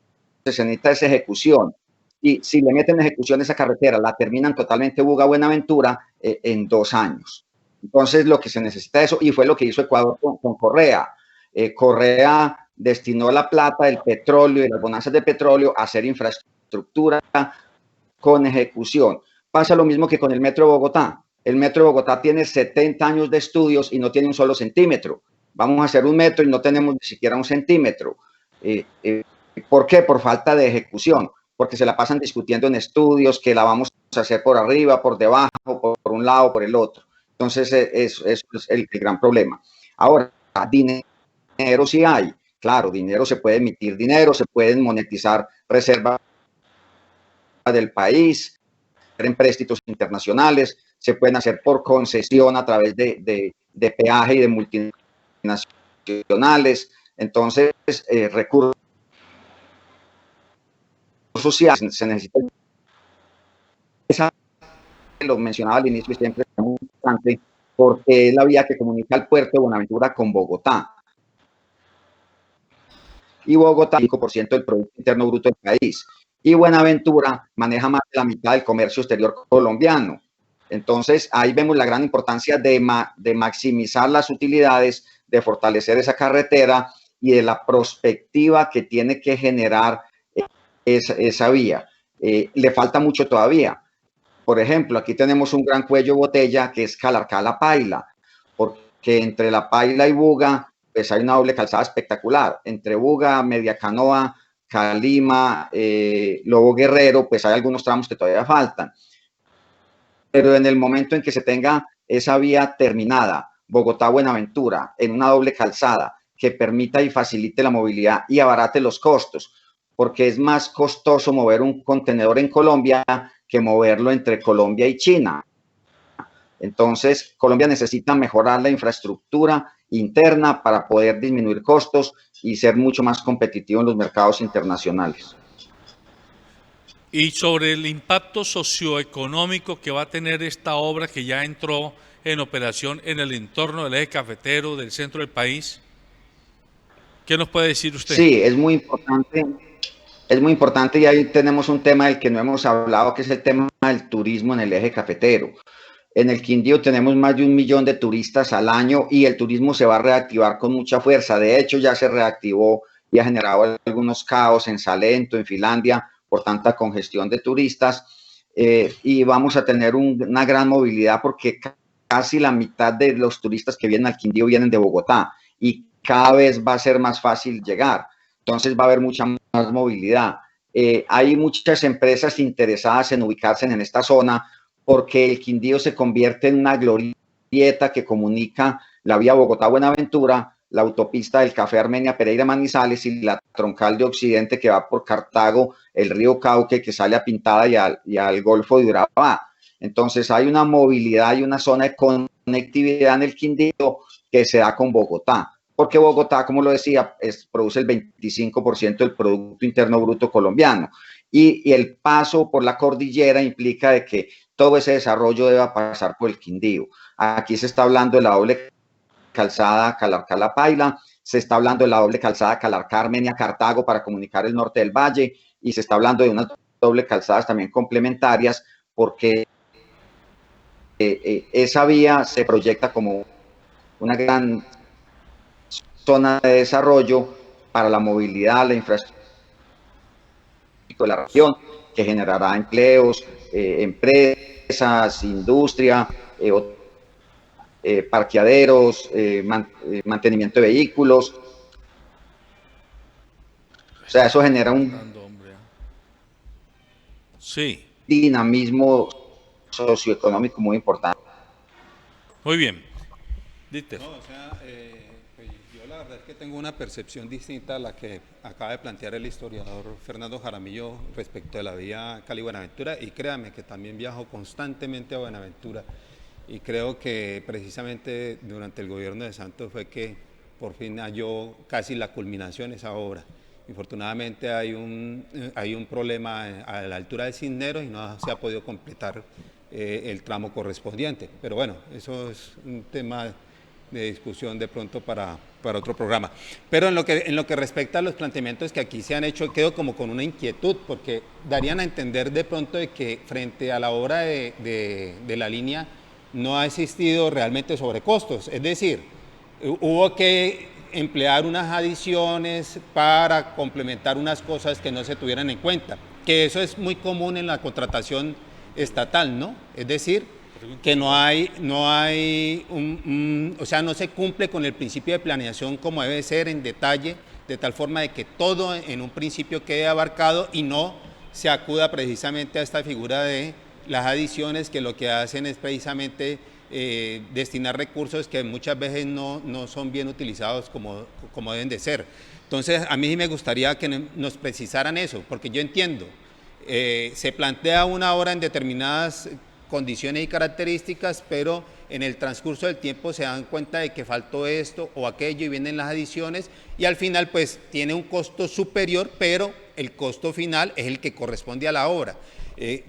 se necesita esa ejecución. Y si le meten ejecución esa carretera, la terminan totalmente Buga-Buenaventura en 2 años. Entonces, lo que se necesita es eso, y fue lo que hizo Ecuador con Correa. Correa destinó la plata del petróleo y las bonanzas de petróleo a hacer infraestructura con ejecución. Pasa lo mismo que con el Metro de Bogotá. El Metro de Bogotá tiene 70 años de estudios y no tiene un solo centímetro. Vamos a hacer un metro y no tenemos ni siquiera un centímetro. ¿Por qué? Por falta de ejecución, porque se la pasan discutiendo en estudios que la vamos a hacer por arriba, por debajo, por un lado, por el otro. Entonces, eso es el gran problema. Ahora, dinero sí hay. Claro, dinero se puede emitir, dinero se pueden monetizar reservas del país, empréstitos internacionales, se pueden hacer por concesión a través de peaje y de multinacionales. Entonces, recursos sociales se necesitan. Esa lo mencionaba al inicio y siempre es muy importante, porque es la vía que comunica el puerto de Buenaventura con Bogotá. Y Bogotá, 5% del Producto Interno Bruto del país. Y Buenaventura maneja más de la mitad del comercio exterior colombiano. Entonces, ahí vemos la gran importancia de maximizar las utilidades, de fortalecer esa carretera y de la prospectiva que tiene que generar esa vía. Le falta mucho todavía. Por ejemplo, aquí tenemos un gran cuello de botella que es Calarcá-La porque entre La Paila y Buga, pues hay una doble calzada espectacular. Entre Buga, Media Canoa, Calima, Lobo Guerrero, pues hay algunos tramos que todavía faltan. Pero en el momento en que se tenga esa vía terminada, Bogotá-Buenaventura, en una doble calzada, que permita y facilite la movilidad y abarate los costos, porque es más costoso mover un contenedor en Colombia que moverlo entre Colombia y China. Entonces, Colombia necesita mejorar la infraestructura interna para poder disminuir costos y ser mucho más competitivo en los mercados internacionales. Y sobre el impacto socioeconómico que va a tener esta obra que ya entró en operación en el entorno del eje cafetero del centro del país, ¿qué nos puede decir usted? Sí, es muy importante y ahí tenemos un tema del que no hemos hablado, que es el tema del turismo en el eje cafetero. En el Quindío tenemos más de 1 millón de turistas al año y el turismo se va a reactivar con mucha fuerza. De hecho, ya se reactivó y ha generado algunos caos en Salento, en Finlandia, por tanta congestión de turistas. Y vamos a tener una gran movilidad porque casi la mitad de los turistas que vienen al Quindío vienen de Bogotá y cada vez va a ser más fácil llegar. Entonces va a haber mucha más movilidad. Hay muchas empresas interesadas en ubicarse en esta zona porque el Quindío se convierte en una glorieta que comunica la vía Bogotá-Buenaventura, la autopista del Café Armenia Pereira Manizales y la troncal de Occidente que va por Cartago, el río Cauque que sale a Pintada y al Golfo de Urabá. Entonces hay una movilidad y una zona de conectividad en el Quindío que se da con Bogotá, porque Bogotá, como lo decía, produce el 25% del Producto Interno Bruto colombiano, y el paso por la cordillera implica de que todo ese desarrollo deba pasar por el Quindío. Aquí se está hablando de la doble calzada Calarcá-La se está hablando de la doble calzada Calarcá-Armenia-Cartago para comunicar el norte del valle, y se está hablando de unas doble calzadas también complementarias, porque esa vía se proyecta como una gran zona de desarrollo para la movilidad, la infraestructura de la región, que generará empleos, empresas, industria, parqueaderos, mantenimiento de vehículos. O sea, eso genera un dinamismo socioeconómico muy importante. Muy bien. Dieter. No, o sea, pues yo la verdad es que tengo una percepción distinta a la que acaba de plantear el historiador Fernando Jaramillo respecto de la vía Cali-Buenaventura, y créame que también viajo constantemente a Buenaventura, y creo que precisamente durante el gobierno de Santos fue que por fin halló casi la culminación esa obra. Infortunadamente hay un problema a la altura de Cisneros y no se ha podido completar el tramo correspondiente, pero bueno, eso es un tema de discusión de pronto para otro programa. Pero en lo que respecta a los planteamientos que aquí se han hecho, quedo como con una inquietud, porque darían a entender de pronto de que frente a la obra de la línea no ha existido realmente sobrecostos, es decir, hubo que emplear unas adiciones para complementar unas cosas que no se tuvieran en cuenta, que eso es muy común en la contratación estatal, ¿no? Es decir, que o sea, no se cumple con el principio de planeación como debe ser en detalle, de tal forma de que todo en un principio quede abarcado y no se acuda precisamente a esta figura de las adiciones, que lo que hacen es precisamente destinar recursos que muchas veces no son bien utilizados como deben de ser. Entonces, a mí sí me gustaría que nos precisaran eso, porque yo entiendo, se plantea una obra en determinadas condiciones y características, pero en el transcurso del tiempo se dan cuenta de que faltó esto o aquello y vienen las adiciones, y al final pues tiene un costo superior, pero el costo final es el que corresponde a la obra.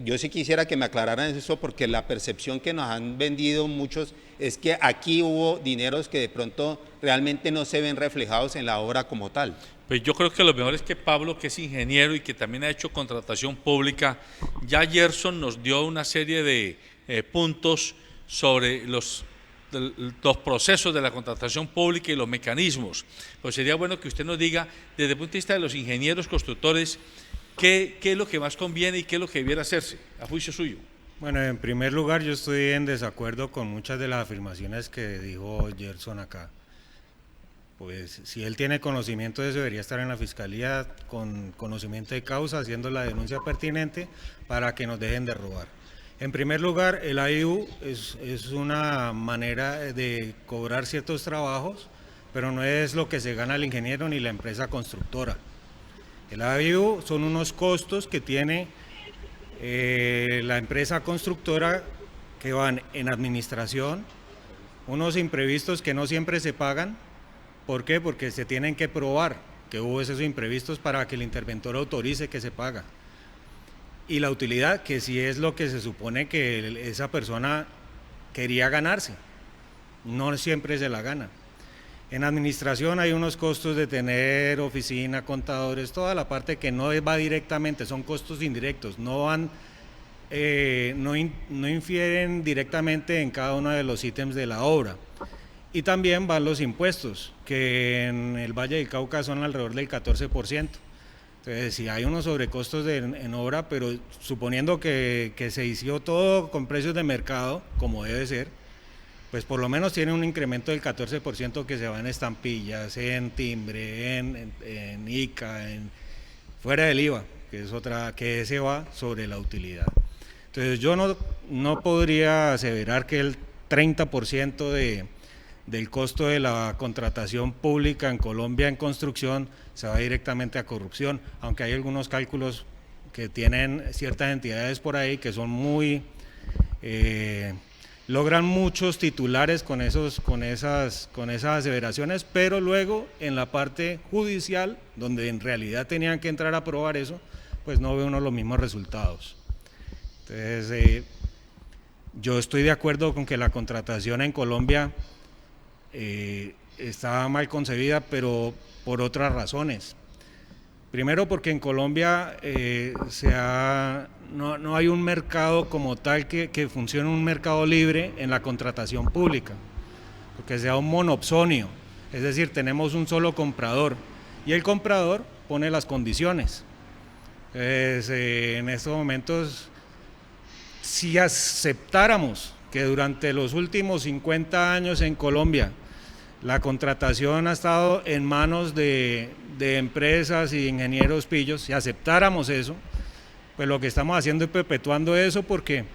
Yo sí quisiera que me aclararan eso, porque la percepción que nos han vendido muchos es que aquí hubo dineros que de pronto realmente no se ven reflejados en la obra como tal. Pues yo creo que lo mejor es que Pablo, que es ingeniero y que también ha hecho contratación pública, ya Gerson nos dio una serie de puntos sobre los procesos de la contratación pública y los mecanismos. Pues sería bueno que usted nos diga, desde el punto de vista de los ingenieros constructores, ¿qué es lo que más conviene y qué es lo que debiera hacerse, a juicio suyo? Bueno, en primer lugar, yo estoy en desacuerdo con muchas de las afirmaciones que dijo Gerson acá. Pues si él tiene conocimiento de eso, debería estar en la fiscalía con conocimiento de causa, haciendo la denuncia pertinente para que nos dejen de robar. En primer lugar, el AIU es una manera de cobrar ciertos trabajos, pero no es lo que se gana el ingeniero ni la empresa constructora. El AIU son unos costos que tiene la empresa constructora, que van en administración, unos imprevistos que no siempre se pagan. ¿Por qué? Porque se tienen que probar que hubo esos imprevistos para que el interventor autorice que se paga. Y la utilidad, que sí es lo que se supone que esa persona quería ganarse, no siempre se la gana. En administración hay unos costos de tener oficina, contadores, toda la parte que no va directamente, son costos indirectos, no infieren directamente en cada uno de los ítems de la obra. Y también van los impuestos, que en el Valle del Cauca son alrededor del 14%. Entonces, sí hay unos sobrecostos en obra, pero suponiendo que se hizo todo con precios de mercado, como debe ser, pues por lo menos tiene un incremento del 14% que se va en estampillas, en timbre, en ICA, fuera del IVA, que es otra, que ese va sobre la utilidad. Entonces yo no podría aseverar que el 30% del costo de la contratación pública en Colombia en construcción se va directamente a corrupción, aunque hay algunos cálculos que tienen ciertas entidades por ahí que son muy... logran muchos titulares con esas aseveraciones, pero luego en la parte judicial, donde en realidad tenían que entrar a probar eso, pues no ve uno los mismos resultados. Entonces, yo estoy de acuerdo con que la contratación en Colombia está mal concebida, pero por otras razones. Primero porque en Colombia no hay un mercado como tal que funcione, un mercado libre en la contratación pública, porque sea un monopsonio, es decir, tenemos un solo comprador y el comprador pone las condiciones. En estos momentos, si aceptáramos que durante los últimos 50 años en Colombia la contratación ha estado en manos de empresas y ingenieros pillos, si aceptáramos eso, pues lo que estamos haciendo es perpetuando eso, porque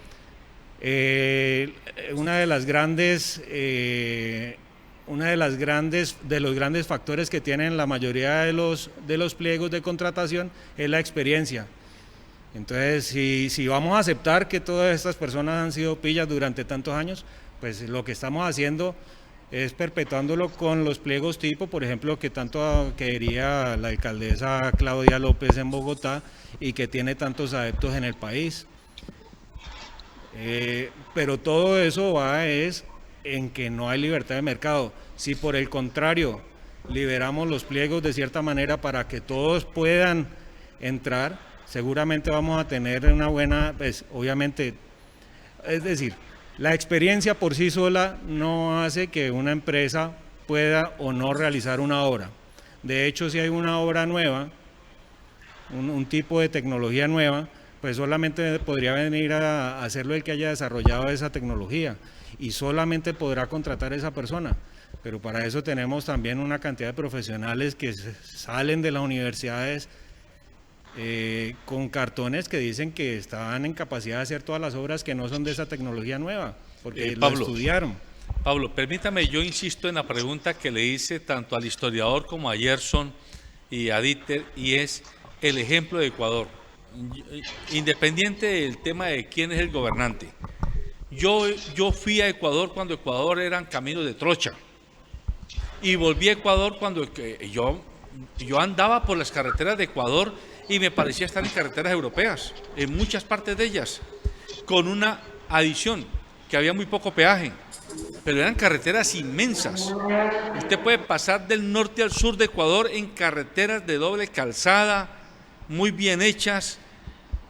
uno de los grandes factores que tienen la mayoría de los pliegos de contratación es la experiencia. Entonces, si vamos a aceptar que todas estas personas han sido pillas durante tantos años, pues lo que estamos haciendo es perpetuándolo con los pliegos tipo, por ejemplo, que tanto quería la alcaldesa Claudia López en Bogotá y que tiene tantos adeptos en el país. Pero todo eso va en que no hay libertad de mercado. Si por el contrario liberamos los pliegos de cierta manera para que todos puedan entrar, seguramente vamos a tener una buena, pues obviamente, es decir, la experiencia por sí sola no hace que una empresa pueda o no realizar una obra. De hecho, si hay una obra nueva, un tipo de tecnología nueva, pues solamente podría venir a hacerlo el que haya desarrollado esa tecnología y solamente podrá contratar a esa persona. Pero para eso tenemos también una cantidad de profesionales que salen de las universidades con cartones que dicen que estaban en capacidad de hacer todas las obras que no son de esa tecnología nueva, porque lo estudiaron. Pablo, permítame, yo insisto en la pregunta que le hice tanto al historiador como a Gerson y a Dieter, y es el ejemplo de Ecuador. Independiente del tema de quién es el gobernante, yo fui a Ecuador cuando Ecuador eran caminos de trocha, y volví a Ecuador cuando yo andaba por las carreteras de Ecuador y me parecía estar en carreteras europeas, en muchas partes de ellas, con una adición, que había muy poco peaje, pero eran carreteras inmensas. Usted puede pasar del norte al sur de Ecuador en carreteras de doble calzada, muy bien hechas,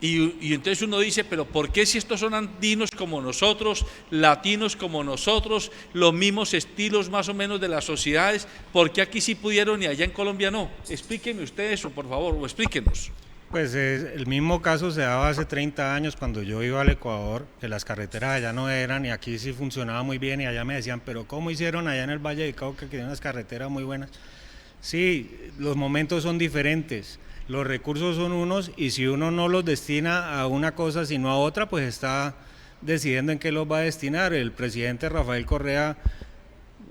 y entonces uno dice, pero ¿por qué si estos son andinos como nosotros, latinos como nosotros, los mismos estilos más o menos de las sociedades, por qué aquí sí pudieron y allá en Colombia no? Explíqueme usted eso, por favor, o explíquenos. Pues el mismo caso se daba hace 30 años cuando yo iba al Ecuador, que las carreteras allá no eran y aquí sí funcionaba muy bien, y allá me decían, pero ¿cómo hicieron allá en el Valle del Cauca que tienen unas carreteras muy buenas? Sí, los momentos son diferentes. Los recursos son unos y si uno no los destina a una cosa sino a otra, pues está decidiendo en qué los va a destinar. El presidente Rafael Correa,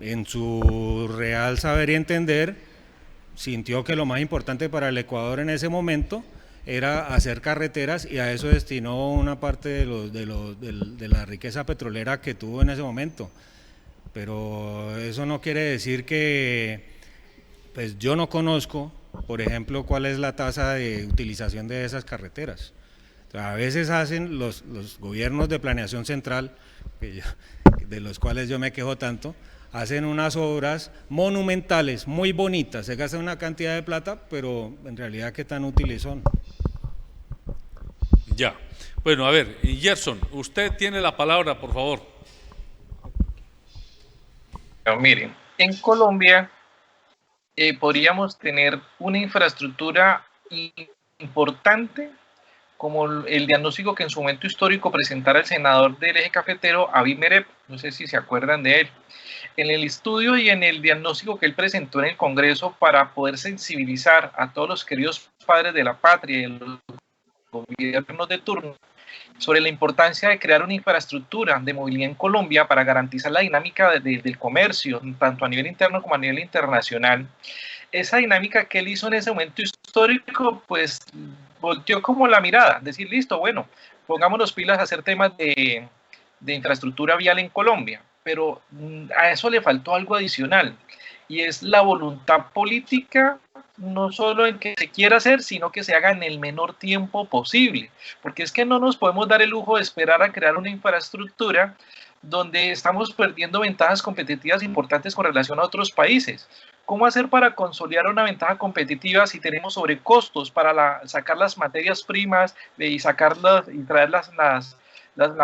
en su real saber y entender, sintió que lo más importante para el Ecuador en ese momento era hacer carreteras y a eso destinó una parte de la riqueza petrolera que tuvo en ese momento. Pero eso no quiere decir que, pues yo no conozco, por ejemplo, cuál es la tasa de utilización de esas carreteras. A veces hacen los gobiernos de planeación central, de los cuales yo me quejo tanto, hacen unas obras monumentales, muy bonitas, se gasta una cantidad de plata, pero en realidad ¿qué tan útiles son? Ya. Bueno, a ver, Gerson, usted tiene la palabra, por favor. Bueno, miren, en Colombia podríamos tener una infraestructura importante como el diagnóstico que en su momento histórico presentara el senador del eje cafetero, Abiy Mereb, no sé si se acuerdan de él. En el estudio y en el diagnóstico que él presentó en el Congreso para poder sensibilizar a todos los queridos padres de la patria, los gobiernos de turno sobre la importancia de crear una infraestructura de movilidad en Colombia para garantizar la dinámica del comercio, tanto a nivel interno como a nivel internacional. Esa dinámica que él hizo en ese momento histórico, pues volteó como la mirada, decir, listo, bueno, pongámonos pilas a hacer temas de infraestructura vial en Colombia, pero a eso le faltó algo adicional, y es la voluntad política, no solo en que se quiera hacer, sino que se haga en el menor tiempo posible, porque es que no nos podemos dar el lujo de esperar a crear una infraestructura donde estamos perdiendo ventajas competitivas importantes con relación a otros países. ¿Cómo hacer para consolidar una ventaja competitiva si tenemos sobrecostos para sacar las materias primas y sacarlas y traer las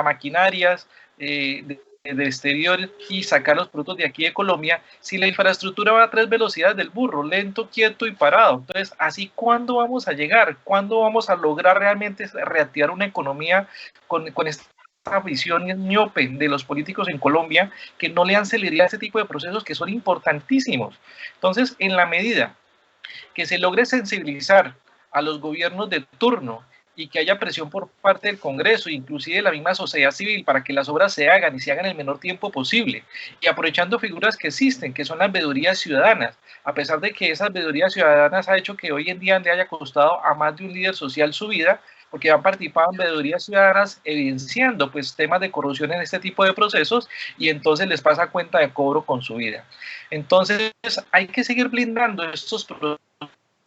maquinarias de exterior y sacar los productos de aquí de Colombia, si la infraestructura va a 3 velocidades del burro, lento, quieto y parado? Entonces, así, ¿cuándo vamos a llegar? ¿Cuándo vamos a lograr realmente reactivar una economía con esta visión miope de los políticos en Colombia, que no le dan celeridad a este tipo de procesos que son importantísimos? Entonces, en la medida que se logre sensibilizar a los gobiernos de turno y que haya presión por parte del Congreso, inclusive de la misma sociedad civil, para que las obras se hagan y se hagan en el menor tiempo posible, y aprovechando figuras que existen, que son las veedurías ciudadanas, a pesar de que esas veedurías ciudadanas ha hecho que hoy en día le haya costado a más de un líder social su vida, porque han participado en veedurías ciudadanas evidenciando pues temas de corrupción en este tipo de procesos, y entonces les pasa cuenta de cobro con su vida. Entonces hay que seguir blindando estos procesos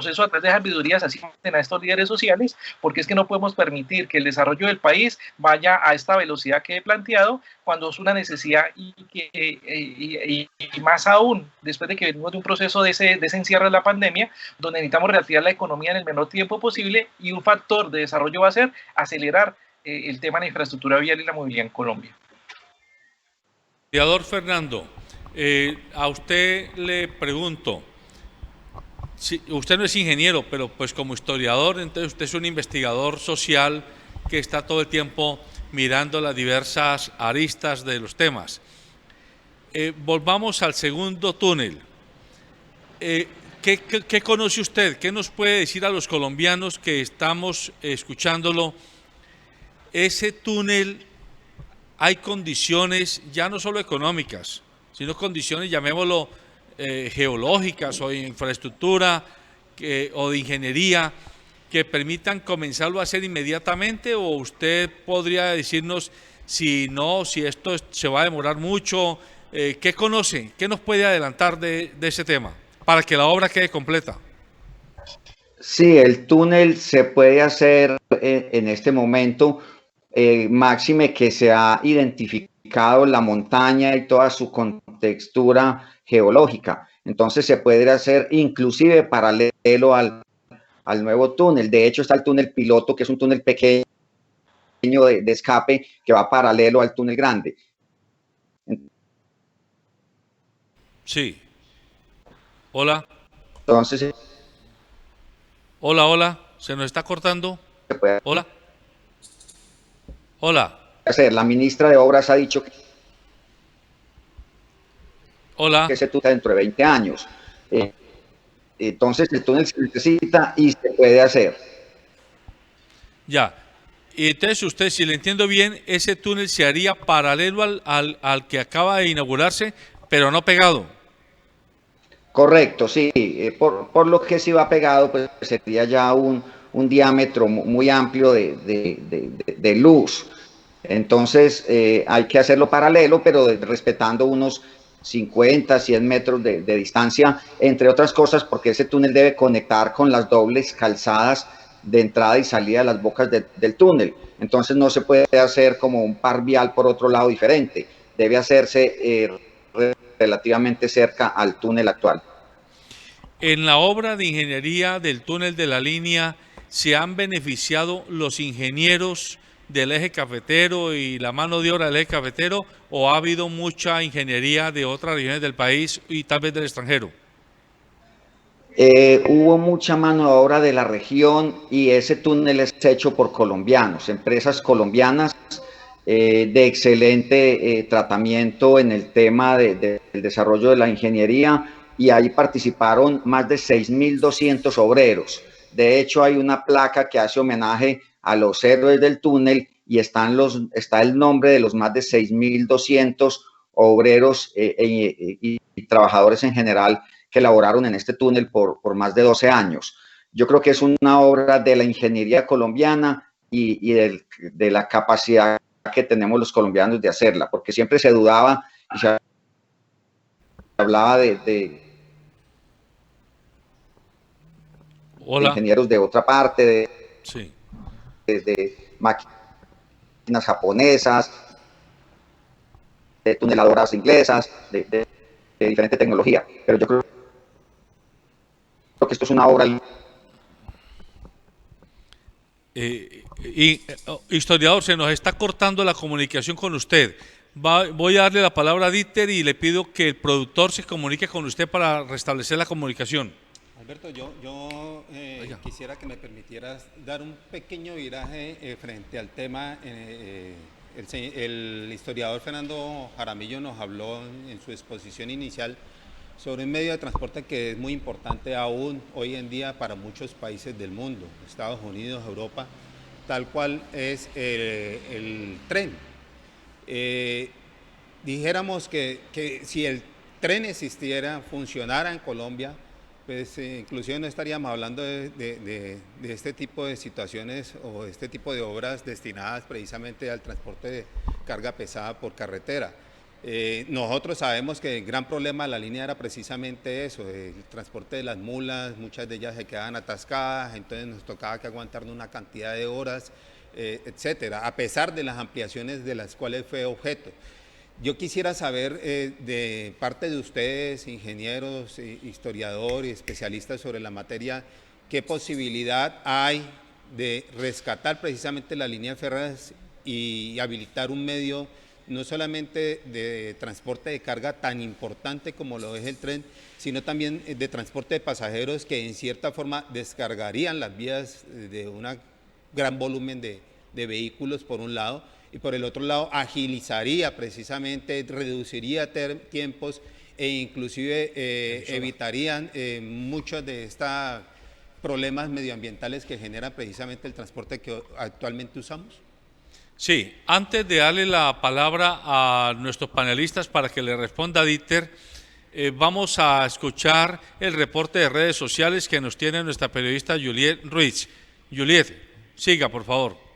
a través de las veedurías, así a estos líderes sociales, porque es que no podemos permitir que el desarrollo del país vaya a esta velocidad que he planteado, cuando es una necesidad y más aún después de que venimos de un proceso de ese encierro de la pandemia, donde necesitamos reactivar la economía en el menor tiempo posible, y un factor de desarrollo va a ser acelerar el tema de la infraestructura vial y la movilidad en Colombia. Historiador Fernando, a usted le pregunto, sí, usted no es ingeniero, pero pues como historiador, entonces usted es un investigador social que está todo el tiempo mirando las diversas aristas de los temas. Volvamos al segundo túnel. ¿Qué conoce usted? ¿Qué nos puede decir a los colombianos que estamos escuchándolo? Ese túnel, hay condiciones ya no solo económicas, sino condiciones, llamémoslo, geológicas o de infraestructura o de ingeniería que permitan comenzarlo a hacer inmediatamente, o usted podría decirnos si no, si esto se va a demorar mucho? ¿Qué conoce? ¿Qué nos puede adelantar de ese tema para que la obra quede completa? Sí, el túnel se puede hacer en este momento, máxime que se ha identificado la montaña y toda su contextura geológica. Entonces se puede hacer inclusive paralelo al nuevo túnel. De hecho está el túnel piloto, que es un túnel pequeño de escape que va paralelo al túnel grande. Sí. Hola. Entonces. Hola. ¿Se nos está cortando? Hola. Hola. La ministra de Obras ha dicho que Hola. que se tuta dentro de 20 años. Entonces el túnel se necesita y se puede hacer. Ya. Y entonces usted, si le entiendo bien, ese túnel se haría paralelo al que acaba de inaugurarse, pero no pegado. Correcto, sí. Por lo que si va pegado, pues sería ya un diámetro muy amplio de luz. Entonces hay que hacerlo paralelo, pero respetando unos 50, 100 metros de distancia, entre otras cosas porque ese túnel debe conectar con las dobles calzadas de entrada y salida de las bocas del túnel. Entonces no se puede hacer como un par vial por otro lado diferente, debe hacerse relativamente cerca al túnel actual. En la obra de ingeniería del túnel de la línea, ¿se han beneficiado los ingenieros del eje cafetero y la mano de obra del eje cafetero, o ha habido mucha ingeniería de otras regiones del país y tal vez del extranjero? Hubo mucha mano de obra de la región, y ese túnel es hecho por colombianos, empresas colombianas de excelente tratamiento en el tema del desarrollo de la ingeniería, y ahí participaron más de 6.200 obreros. De hecho, hay una placa que hace homenaje a los héroes del túnel y está el nombre de los más de 6.200 obreros y trabajadores en general que laboraron en este túnel por más de 12 años. Yo creo que es una obra de la ingeniería colombiana y de la capacidad que tenemos los colombianos de hacerla, porque siempre se dudaba y se hablaba de ingenieros de otra parte, de máquinas japonesas, de tuneladoras inglesas, de diferente tecnología. Pero yo creo que esto es una obra. Historiador, se nos está cortando la comunicación con usted. Voy a darle la palabra a Dieter y le pido que el productor se comunique con usted para restablecer la comunicación. Alberto, yo quisiera que me permitieras dar un pequeño viraje frente al tema. El historiador Fernando Jaramillo nos habló en su exposición inicial sobre un medio de transporte que es muy importante aún hoy en día para muchos países del mundo, Estados Unidos, Europa, tal cual es el tren. Dijéramos que si el tren existiera, funcionara en Colombia, pues inclusive no estaríamos hablando de este tipo de situaciones o este tipo de obras destinadas precisamente al transporte de carga pesada por carretera. Nosotros sabemos que el gran problema de la línea era precisamente eso, el transporte de las mulas, muchas de ellas se quedaban atascadas, entonces nos tocaba que aguantarnos una cantidad de horas, etcétera, a pesar de las ampliaciones de las cuales fue objeto. Yo quisiera saber de parte de ustedes, ingenieros, historiadores, especialistas sobre la materia, qué posibilidad hay de rescatar precisamente las líneas férreas y habilitar un medio no solamente de transporte de carga tan importante como lo es el tren, sino también de transporte de pasajeros que en cierta forma descargarían las vías de un gran volumen de vehículos por un lado, y por el otro lado agilizaría precisamente, reduciría tiempos e inclusive evitarían muchos de estos problemas medioambientales que genera precisamente el transporte que actualmente usamos. Sí, antes de darle la palabra a nuestros panelistas para que le responda Dieter, vamos a escuchar el reporte de redes sociales que nos tiene nuestra periodista Juliet Ruiz. Juliet, siga por favor.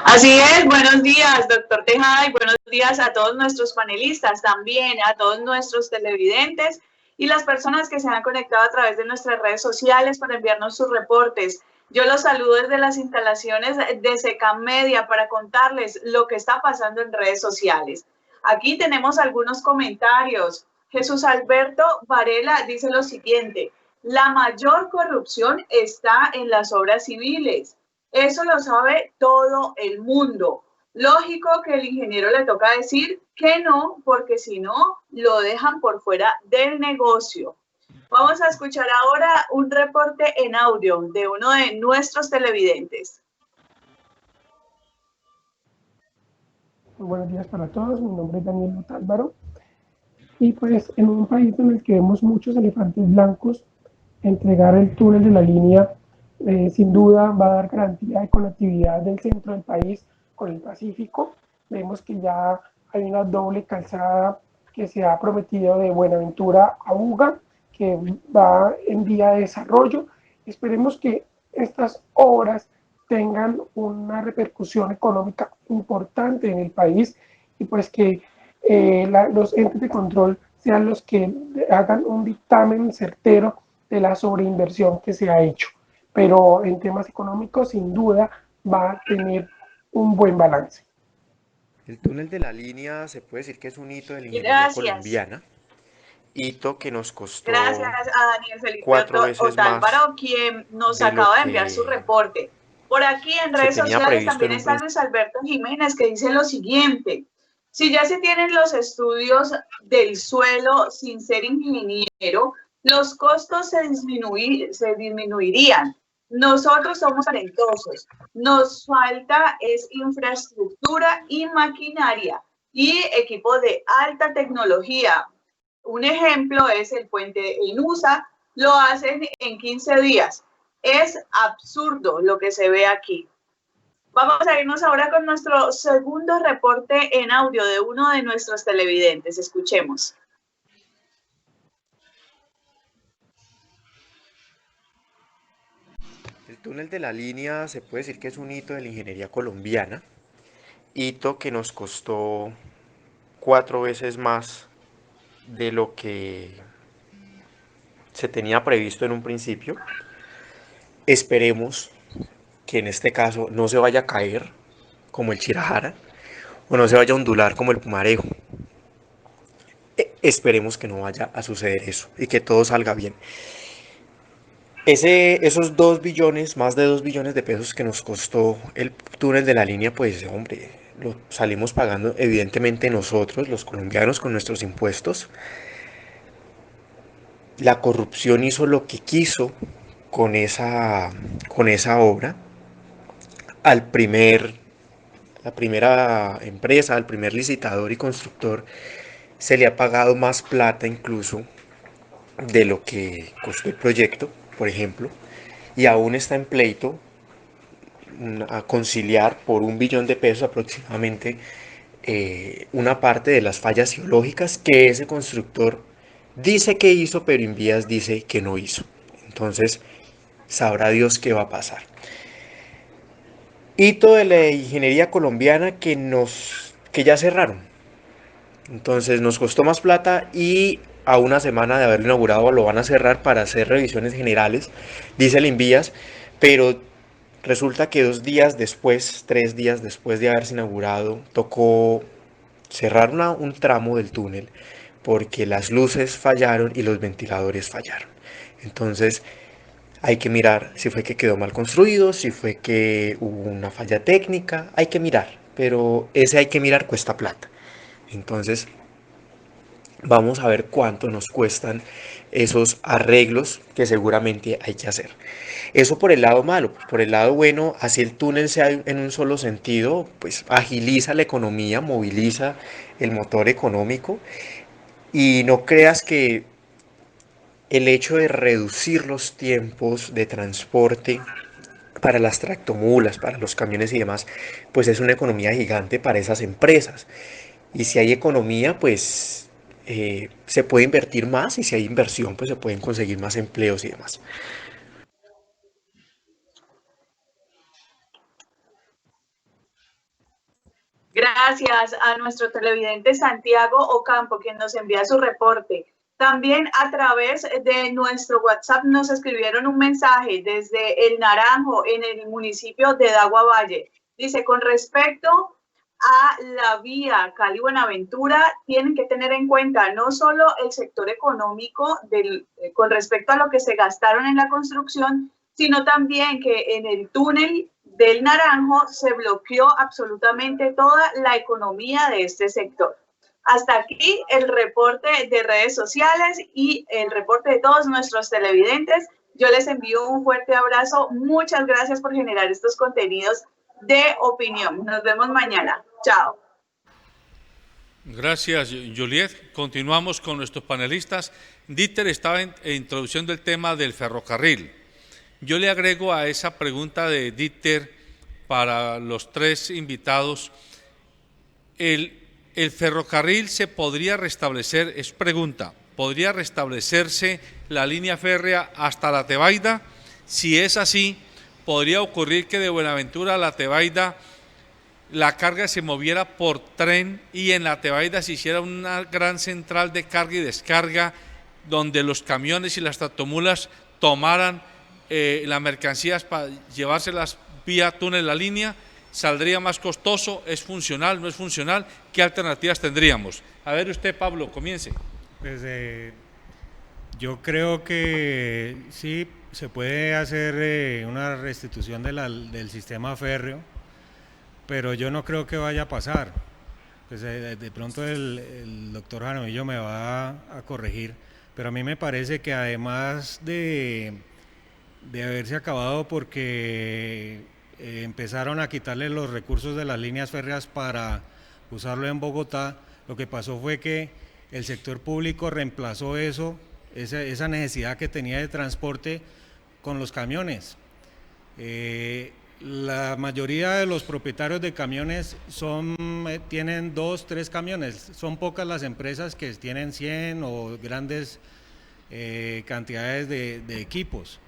Así es, buenos días, doctor Tejada, y buenos días a todos nuestros panelistas, también a todos nuestros televidentes y las personas que se han conectado a través de nuestras redes sociales para enviarnos sus reportes. Yo los saludo desde las instalaciones de SECAM Media para contarles lo que está pasando en redes sociales. Aquí tenemos algunos comentarios. Jesús Alberto Varela dice lo siguiente: la mayor corrupción está en las obras civiles. Eso lo sabe todo el mundo. Lógico que el ingeniero le toca decir que no, porque si no, lo dejan por fuera del negocio. Vamos a escuchar ahora un reporte en audio de uno de nuestros televidentes. Muy buenos días para todos, mi nombre es Daniel Álvaro. Y pues en un país en el que vemos muchos elefantes blancos, entregar el túnel de la línea sin duda va a dar garantía de conectividad del centro del país con el Pacífico. Vemos que ya hay una doble calzada que se ha prometido de Buenaventura a Buga, que va en vía de desarrollo. Esperemos que estas obras tengan una repercusión económica importante en el país y pues que los entes de control sean los que hagan un dictamen certero de la sobreinversión que se ha hecho. Pero en temas económicos, sin duda, va a tener un buen balance. El túnel de la línea se puede decir que es un hito de la ingeniería colombiana, hito que nos costó Gracias a Daniel Felipe 4 veces Otálvaro, quien nos acaba de enviar su reporte. Por aquí en redes sociales también está Luis Alberto Jiménez, que dice lo siguiente: si ya se tienen los estudios del suelo sin ser ingeniero, los costos se disminuirían. Nosotros somos talentosos, nos falta es infraestructura y maquinaria y equipo de alta tecnología. Un ejemplo es el puente en USA, lo hacen en 15 días. Es absurdo lo que se ve aquí. Vamos a irnos ahora con nuestro segundo reporte en audio de uno de nuestros televidentes. Escuchemos. El túnel de la línea se puede decir que es un hito de la ingeniería colombiana, hito que nos costó 4 veces más de lo que se tenía previsto en un principio. Esperemos que en este caso no se vaya a caer como el Chirajara o no se vaya a ondular como el Pumarejo. Esperemos que no vaya a suceder eso y que todo salga bien. Esos 2 billones, más de 2 billones de pesos que nos costó el túnel de la línea, pues hombre, lo salimos pagando evidentemente nosotros, los colombianos, con nuestros impuestos. La corrupción hizo lo que quiso con esa obra. La primera empresa, al primer licitador y constructor, se le ha pagado más plata incluso de lo que costó el proyecto, por ejemplo, y aún está en pleito a conciliar por 1 billón de pesos aproximadamente una parte de las fallas geológicas que ese constructor dice que hizo, pero en vías dice que no hizo. Entonces, sabrá Dios qué va a pasar. Hito de la ingeniería colombiana que ya cerraron. Entonces nos costó más plata y a una semana de haberlo inaugurado lo van a cerrar para hacer revisiones generales, dice el Invías, pero resulta que 2 días después, 3 días después de haberse inaugurado, tocó cerrar un tramo del túnel porque las luces fallaron y los ventiladores fallaron. Entonces hay que mirar si fue que quedó mal construido, si fue que hubo una falla técnica, hay que mirar, pero ese hay que mirar cuesta plata. Entonces vamos a ver cuánto nos cuestan esos arreglos que seguramente hay que hacer. Eso por el lado malo. Por el lado bueno, así el túnel sea en un solo sentido, pues agiliza la economía, moviliza el motor económico, y no creas que el hecho de reducir los tiempos de transporte para las tractomulas, para los camiones y demás, pues es una economía gigante para esas empresas. Y si hay economía, pues se puede invertir más, y si hay inversión, pues se pueden conseguir más empleos y demás. Gracias a nuestro televidente Santiago Ocampo, quien nos envía su reporte. También a través de nuestro WhatsApp nos escribieron un mensaje desde El Naranjo, en el municipio de Dagua Valle. Dice, con respecto a la vía Cali-Buenaventura, tienen que tener en cuenta no solo el sector económico con respecto a lo que se gastaron en la construcción, sino también que en el túnel del Naranjo se bloqueó absolutamente toda la economía de este sector. Hasta aquí el reporte de redes sociales y el reporte de todos nuestros televidentes. Yo les envío un fuerte abrazo. Muchas gracias por generar estos contenidos de opinión. Nos vemos mañana. Chao. Gracias, Juliet. Continuamos con nuestros panelistas. Dieter estaba introduciendo el tema del ferrocarril. Yo le agrego a esa pregunta de Dieter para los 3 invitados, ¿el ferrocarril se podría restablecer? Es pregunta, ¿podría restablecerse la línea férrea hasta La Tebaida? Si es así, ¿podría ocurrir que de Buenaventura a La Tebaida la carga se moviera por tren y en La Tebaida se hiciera una gran central de carga y descarga donde los camiones y las tractomulas tomaran las mercancías para llevárselas vía túnel la línea? ¿Saldría más costoso? ¿Es funcional? ¿No es funcional? ¿Qué alternativas tendríamos? A ver usted, Pablo, comience. Pues yo creo que sí se puede hacer una restitución del sistema férreo, pero yo no creo que vaya a pasar. Pues de pronto el doctor Jaramillo me va a corregir, pero a mí me parece que además de haberse acabado porque empezaron a quitarle los recursos de las líneas férreas para usarlo en Bogotá, lo que pasó fue que el sector público reemplazó esa necesidad que tenía de transporte con los camiones. La mayoría de los propietarios de camiones tienen 2, 3 camiones. Son pocas las empresas que tienen 100 o grandes cantidades de equipos.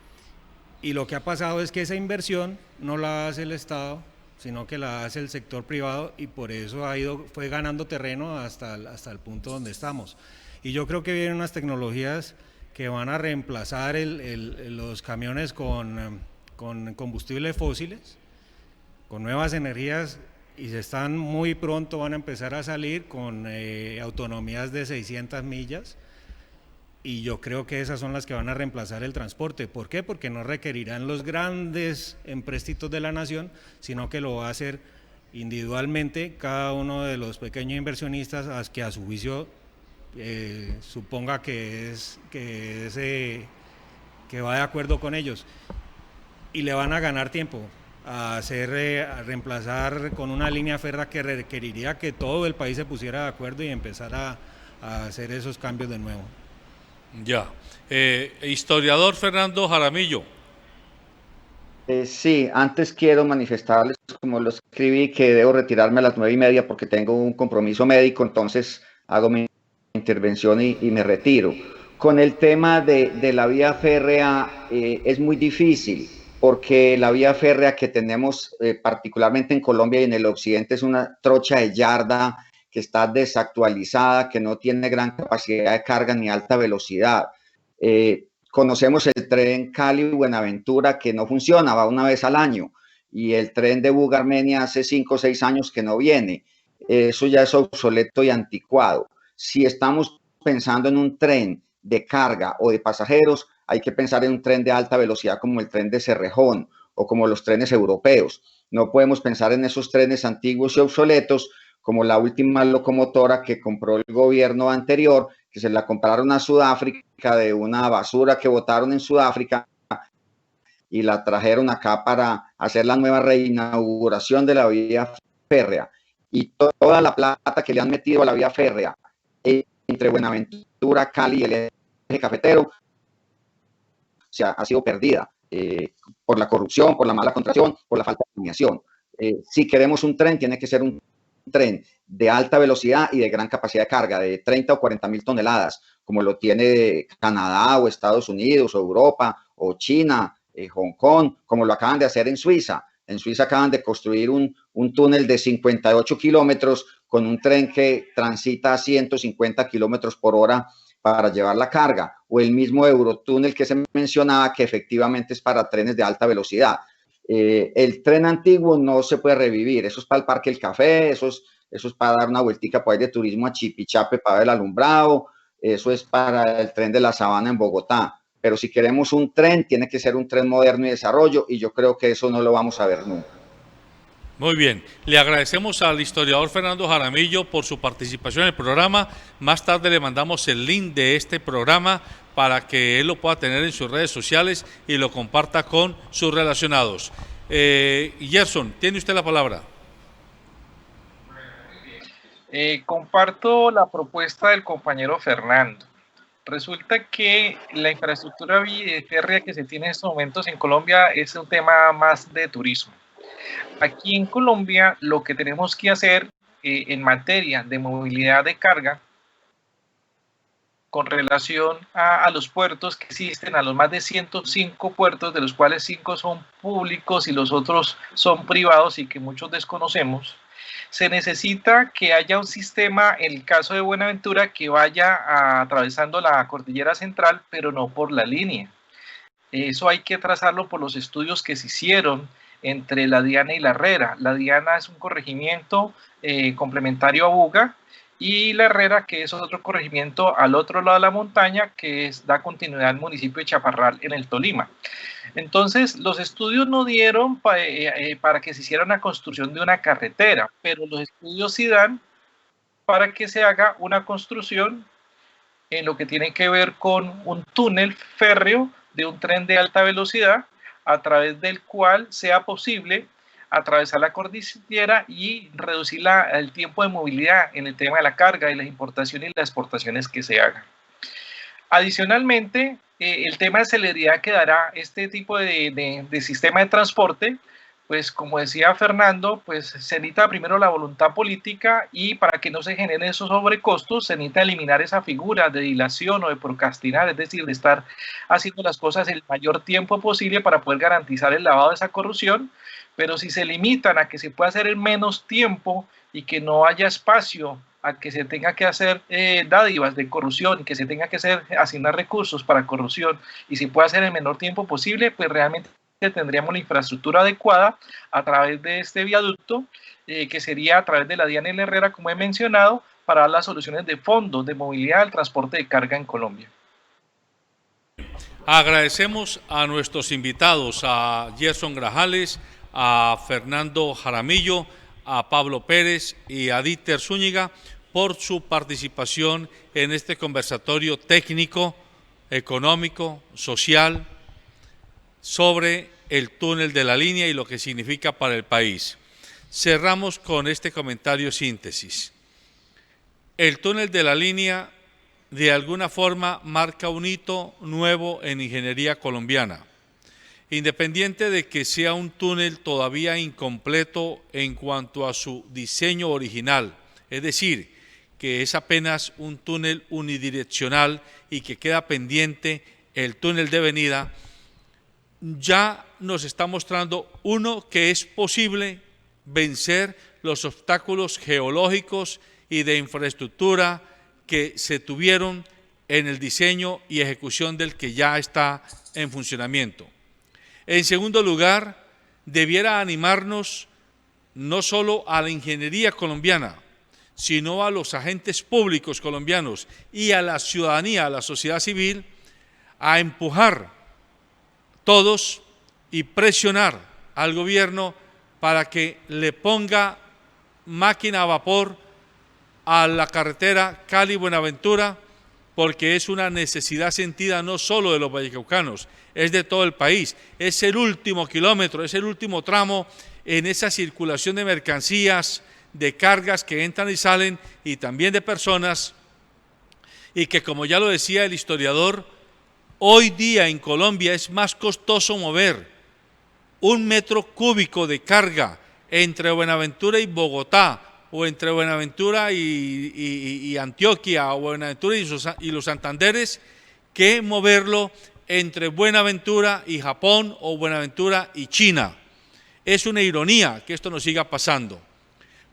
Y lo que ha pasado es que esa inversión no la hace el Estado, sino que la hace el sector privado, y por eso fue ganando terreno hasta el punto donde estamos. Y yo creo que vienen unas tecnologías que van a reemplazar los camiones con combustibles fósiles, con nuevas energías, y muy pronto van a empezar a salir con autonomías de 600 millas, y yo creo que esas son las que van a reemplazar el transporte. ¿Por qué? Porque no requerirán los grandes empréstitos de la nación, sino que lo va a hacer individualmente cada uno de los pequeños inversionistas que a su juicio suponga que va de acuerdo con ellos, y le van a ganar tiempo a reemplazar con una línea férrea que requeriría que todo el país se pusiera de acuerdo y empezara a hacer esos cambios de nuevo. Ya. Historiador Fernando Jaramillo. Sí, antes quiero manifestarles, como lo escribí, que debo retirarme a las 9:30 porque tengo un compromiso médico, entonces hago mi intervención y me retiro. Con el tema de la vía férrea es muy difícil, porque la vía férrea que tenemos particularmente en Colombia y en el occidente es una trocha de yarda que está desactualizada, que no tiene gran capacidad de carga ni alta velocidad. Conocemos el tren Cali-Buenaventura, que no funciona, va una vez al año, y el tren de Buga-Armenia hace 5 o 6 años que no viene. Eso ya es obsoleto y anticuado. Si estamos pensando en un tren de carga o de pasajeros, hay que pensar en un tren de alta velocidad como el tren de Cerrejón o como los trenes europeos. No podemos pensar en esos trenes antiguos y obsoletos como la última locomotora que compró el gobierno anterior, que se la compraron a Sudáfrica de una basura que botaron en Sudáfrica y la trajeron acá para hacer la nueva reinauguración de la vía férrea. Y toda la plata que le han metido a la vía férrea entre Buenaventura, Cali y el eje cafetero ha sido perdida por la corrupción, por la mala contratación, por la falta de planeación. Si queremos un tren, tiene que ser un tren de alta velocidad y de gran capacidad de carga, de 30 o 40 mil toneladas, como lo tiene Canadá o Estados Unidos o Europa o China, Hong Kong, como lo acaban de hacer en Suiza. En Suiza acaban de construir un túnel de 58 kilómetros con un tren que transita a 150 kilómetros por hora para llevar la carga, o el mismo Eurotúnel que se mencionaba, que efectivamente es para trenes de alta velocidad. El tren antiguo no se puede revivir, eso es para el Parque El Café, eso es para dar una vueltica por ahí de turismo a Chipichape para ver el alumbrado, eso es para el tren de la Sabana en Bogotá. Pero si queremos un tren, tiene que ser un tren moderno y desarrollo, y yo creo que eso no lo vamos a ver nunca. Muy bien, le agradecemos al historiador Fernando Jaramillo por su participación en el programa. Más tarde le mandamos el link de este programa para que él lo pueda tener en sus redes sociales y lo comparta con sus relacionados. Gerson, tiene usted la palabra. Comparto la propuesta del compañero Fernando. Resulta que la infraestructura férrea que se tiene en estos momentos en Colombia es un tema más de turismo. Aquí en Colombia lo que tenemos que hacer en materia de movilidad de carga con relación a los puertos que existen, a los más de 105 puertos, de los cuales 5 son públicos y los otros son privados y que muchos desconocemos, se necesita que haya un sistema, en el caso de Buenaventura, que vaya atravesando la cordillera central, pero no por la línea. Eso hay que trazarlo por los estudios que se hicieron entre la Diana y la Herrera. La Diana es un corregimiento complementario a Buga, y la Herrera, que es otro corregimiento al otro lado de la montaña, que da continuidad al municipio de Chaparral en el Tolima. Entonces, los estudios no dieron para que se hiciera una construcción de una carretera, pero los estudios sí dan para que se haga una construcción en lo que tiene que ver con un túnel férreo de un tren de alta velocidad, a través del cual sea posible atravesar la cordillera y reducir el tiempo de movilidad en el tema de la carga y las importaciones y las exportaciones que se hagan. Adicionalmente, el tema de celeridad que dará este tipo de sistema de transporte, pues como decía Fernando, pues se necesita primero la voluntad política, y para que no se generen esos sobrecostos se necesita eliminar esa figura de dilación o de procrastinar, es decir, de estar haciendo las cosas el mayor tiempo posible para poder garantizar el lavado de esa corrupción. Pero si se limitan a que se pueda hacer en menos tiempo y que no haya espacio a que se tenga que hacer dádivas de corrupción y que se tenga que asignar recursos para corrupción y se pueda hacer en el menor tiempo posible, pues realmente tendríamos la infraestructura adecuada a través de este viaducto, que sería a través de la Diana L. Herrera, como he mencionado, para dar las soluciones de fondo de movilidad del transporte de carga en Colombia. Agradecemos a nuestros invitados, a Gerson Grajales, a Fernando Jaramillo, a Pablo Pérez y a Dieter Zúñiga por su participación en este conversatorio técnico, económico, social, sobre el túnel de la línea y lo que significa para el país. Cerramos con este comentario síntesis. El túnel de la línea de alguna forma marca un hito nuevo en ingeniería colombiana. Independiente de que sea un túnel todavía incompleto en cuanto a su diseño original, es decir, que es apenas un túnel unidireccional y que queda pendiente el túnel de venida, ya nos está mostrando, uno, que es posible vencer los obstáculos geológicos y de infraestructura que se tuvieron en el diseño y ejecución del que ya está en funcionamiento. En segundo lugar, debiera animarnos no solo a la ingeniería colombiana, sino a los agentes públicos colombianos y a la ciudadanía, a la sociedad civil, a empujar todos y presionar al gobierno para que le ponga máquina a vapor a la carretera Cali-Buenaventura, porque es una necesidad sentida no solo de los vallecaucanos, es de todo el país. Es el último kilómetro, es el último tramo en esa circulación de mercancías, de cargas que entran y salen, y también de personas, y que, como ya lo decía el historiador, hoy día en Colombia es más costoso mover 1 metro cúbico de carga entre Buenaventura y Bogotá, o entre Buenaventura y Antioquia, o Buenaventura y los Santanderes, que moverlo entre Buenaventura y Japón, o Buenaventura y China. Es una ironía que esto nos siga pasando.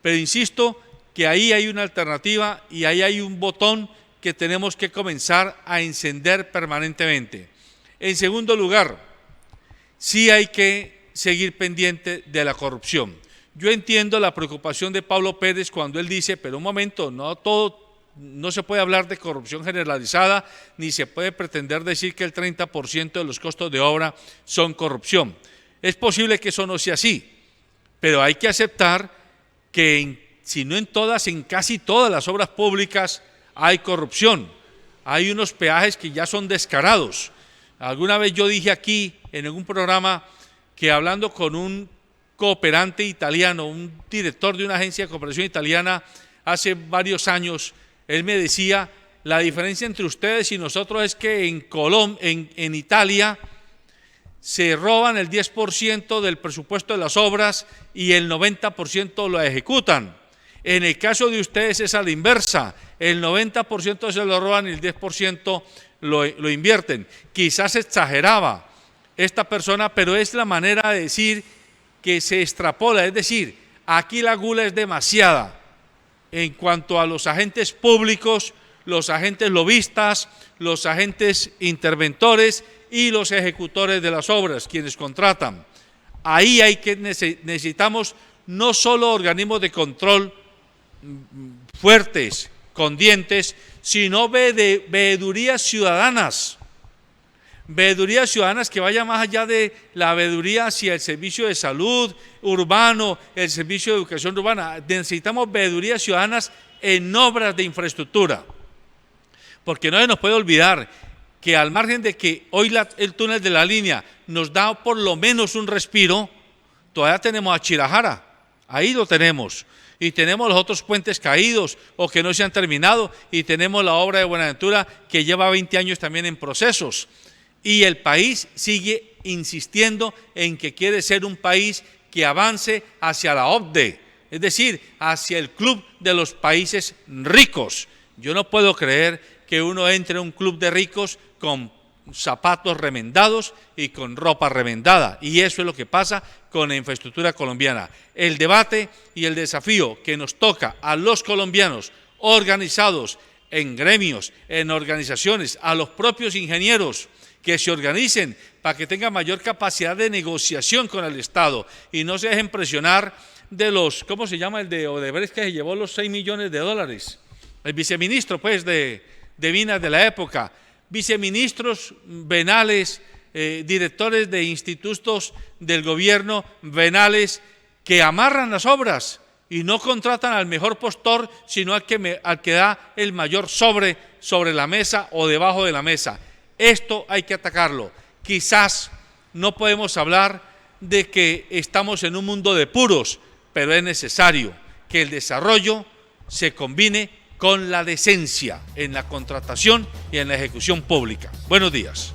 Pero insisto que ahí hay una alternativa y ahí hay un botón que tenemos que comenzar a encender permanentemente. En segundo lugar, sí hay que seguir pendiente de la corrupción. Yo entiendo la preocupación de Pablo Pérez cuando él dice, pero un momento, no se puede hablar de corrupción generalizada, ni se puede pretender decir que el 30% de los costos de obra son corrupción. Es posible que eso no sea así, pero hay que aceptar que si no en todas, en casi todas las obras públicas hay corrupción. Hay unos peajes que ya son descarados. Alguna vez yo dije aquí en algún programa que, hablando con un cooperante italiano, un director de una agencia de cooperación italiana hace varios años, él me decía, la diferencia entre ustedes y nosotros es que en Italia se roban el 10% del presupuesto de las obras y el 90% lo ejecutan. En el caso de ustedes es a la inversa, el 90% se lo roban y el 10% lo invierten. Quizás exageraba esta persona, pero es la manera de decir que se extrapola, es decir, aquí la gula es demasiada en cuanto a los agentes públicos, los agentes lobistas, los agentes interventores y los ejecutores de las obras, quienes contratan. Ahí necesitamos no solo organismos de control fuertes, con dientes, sino veedurías ciudadanas. Veedurías ciudadanas que vayan más allá de la veeduría hacia el servicio de salud urbano, el servicio de educación urbana. Necesitamos veedurías ciudadanas en obras de infraestructura, porque no se nos puede olvidar que, al margen de que hoy el túnel de la línea nos da por lo menos un respiro, todavía tenemos a Chirajara, ahí lo tenemos. y tenemos los otros puentes caídos o que no se han terminado, y tenemos la obra de Buenaventura que lleva 20 años también en procesos, y el país sigue insistiendo en que quiere ser un país que avance hacia la OCDE, es decir, hacia el club de los países ricos. Yo no puedo creer que uno entre a un club de ricos con zapatos remendados y con ropa remendada, y eso es lo que pasa con la infraestructura colombiana. El debate y el desafío que nos toca a los colombianos organizados en gremios, en organizaciones, a los propios ingenieros que se organicen para que tengan mayor capacidad de negociación con el Estado y no se dejen presionar de los, ¿cómo se llama? El de Odebrecht, que se llevó los 6 millones de dólares, el viceministro pues de Minas de la época, viceministros venales, directores de institutos del gobierno venales que amarran las obras y no contratan al mejor postor, sino al que da el mayor sobre la mesa o debajo de la mesa. Esto hay que atacarlo. Quizás no podemos hablar de que estamos en un mundo de puros, pero es necesario que el desarrollo se combine con la decencia en la contratación y en la ejecución pública. Buenos días.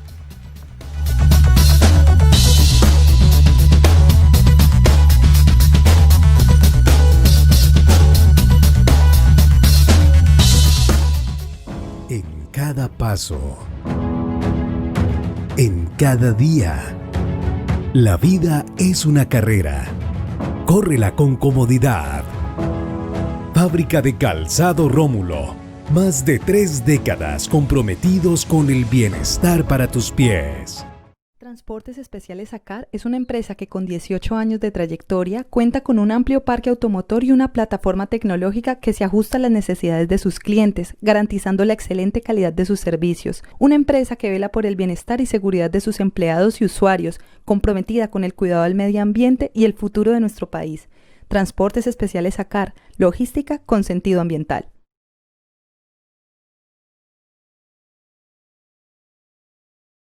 En cada paso, en cada día, la vida es una carrera. Córrela con comodidad. Fábrica de Calzado Rómulo. Más de 3 décadas comprometidos con el bienestar para tus pies. Transportes Especiales ACAR es una empresa que con 18 años de trayectoria cuenta con un amplio parque automotor y una plataforma tecnológica que se ajusta a las necesidades de sus clientes, garantizando la excelente calidad de sus servicios. Una empresa que vela por el bienestar y seguridad de sus empleados y usuarios, comprometida con el cuidado del medio ambiente y el futuro de nuestro país. Transportes Especiales ACAR, logística con sentido ambiental.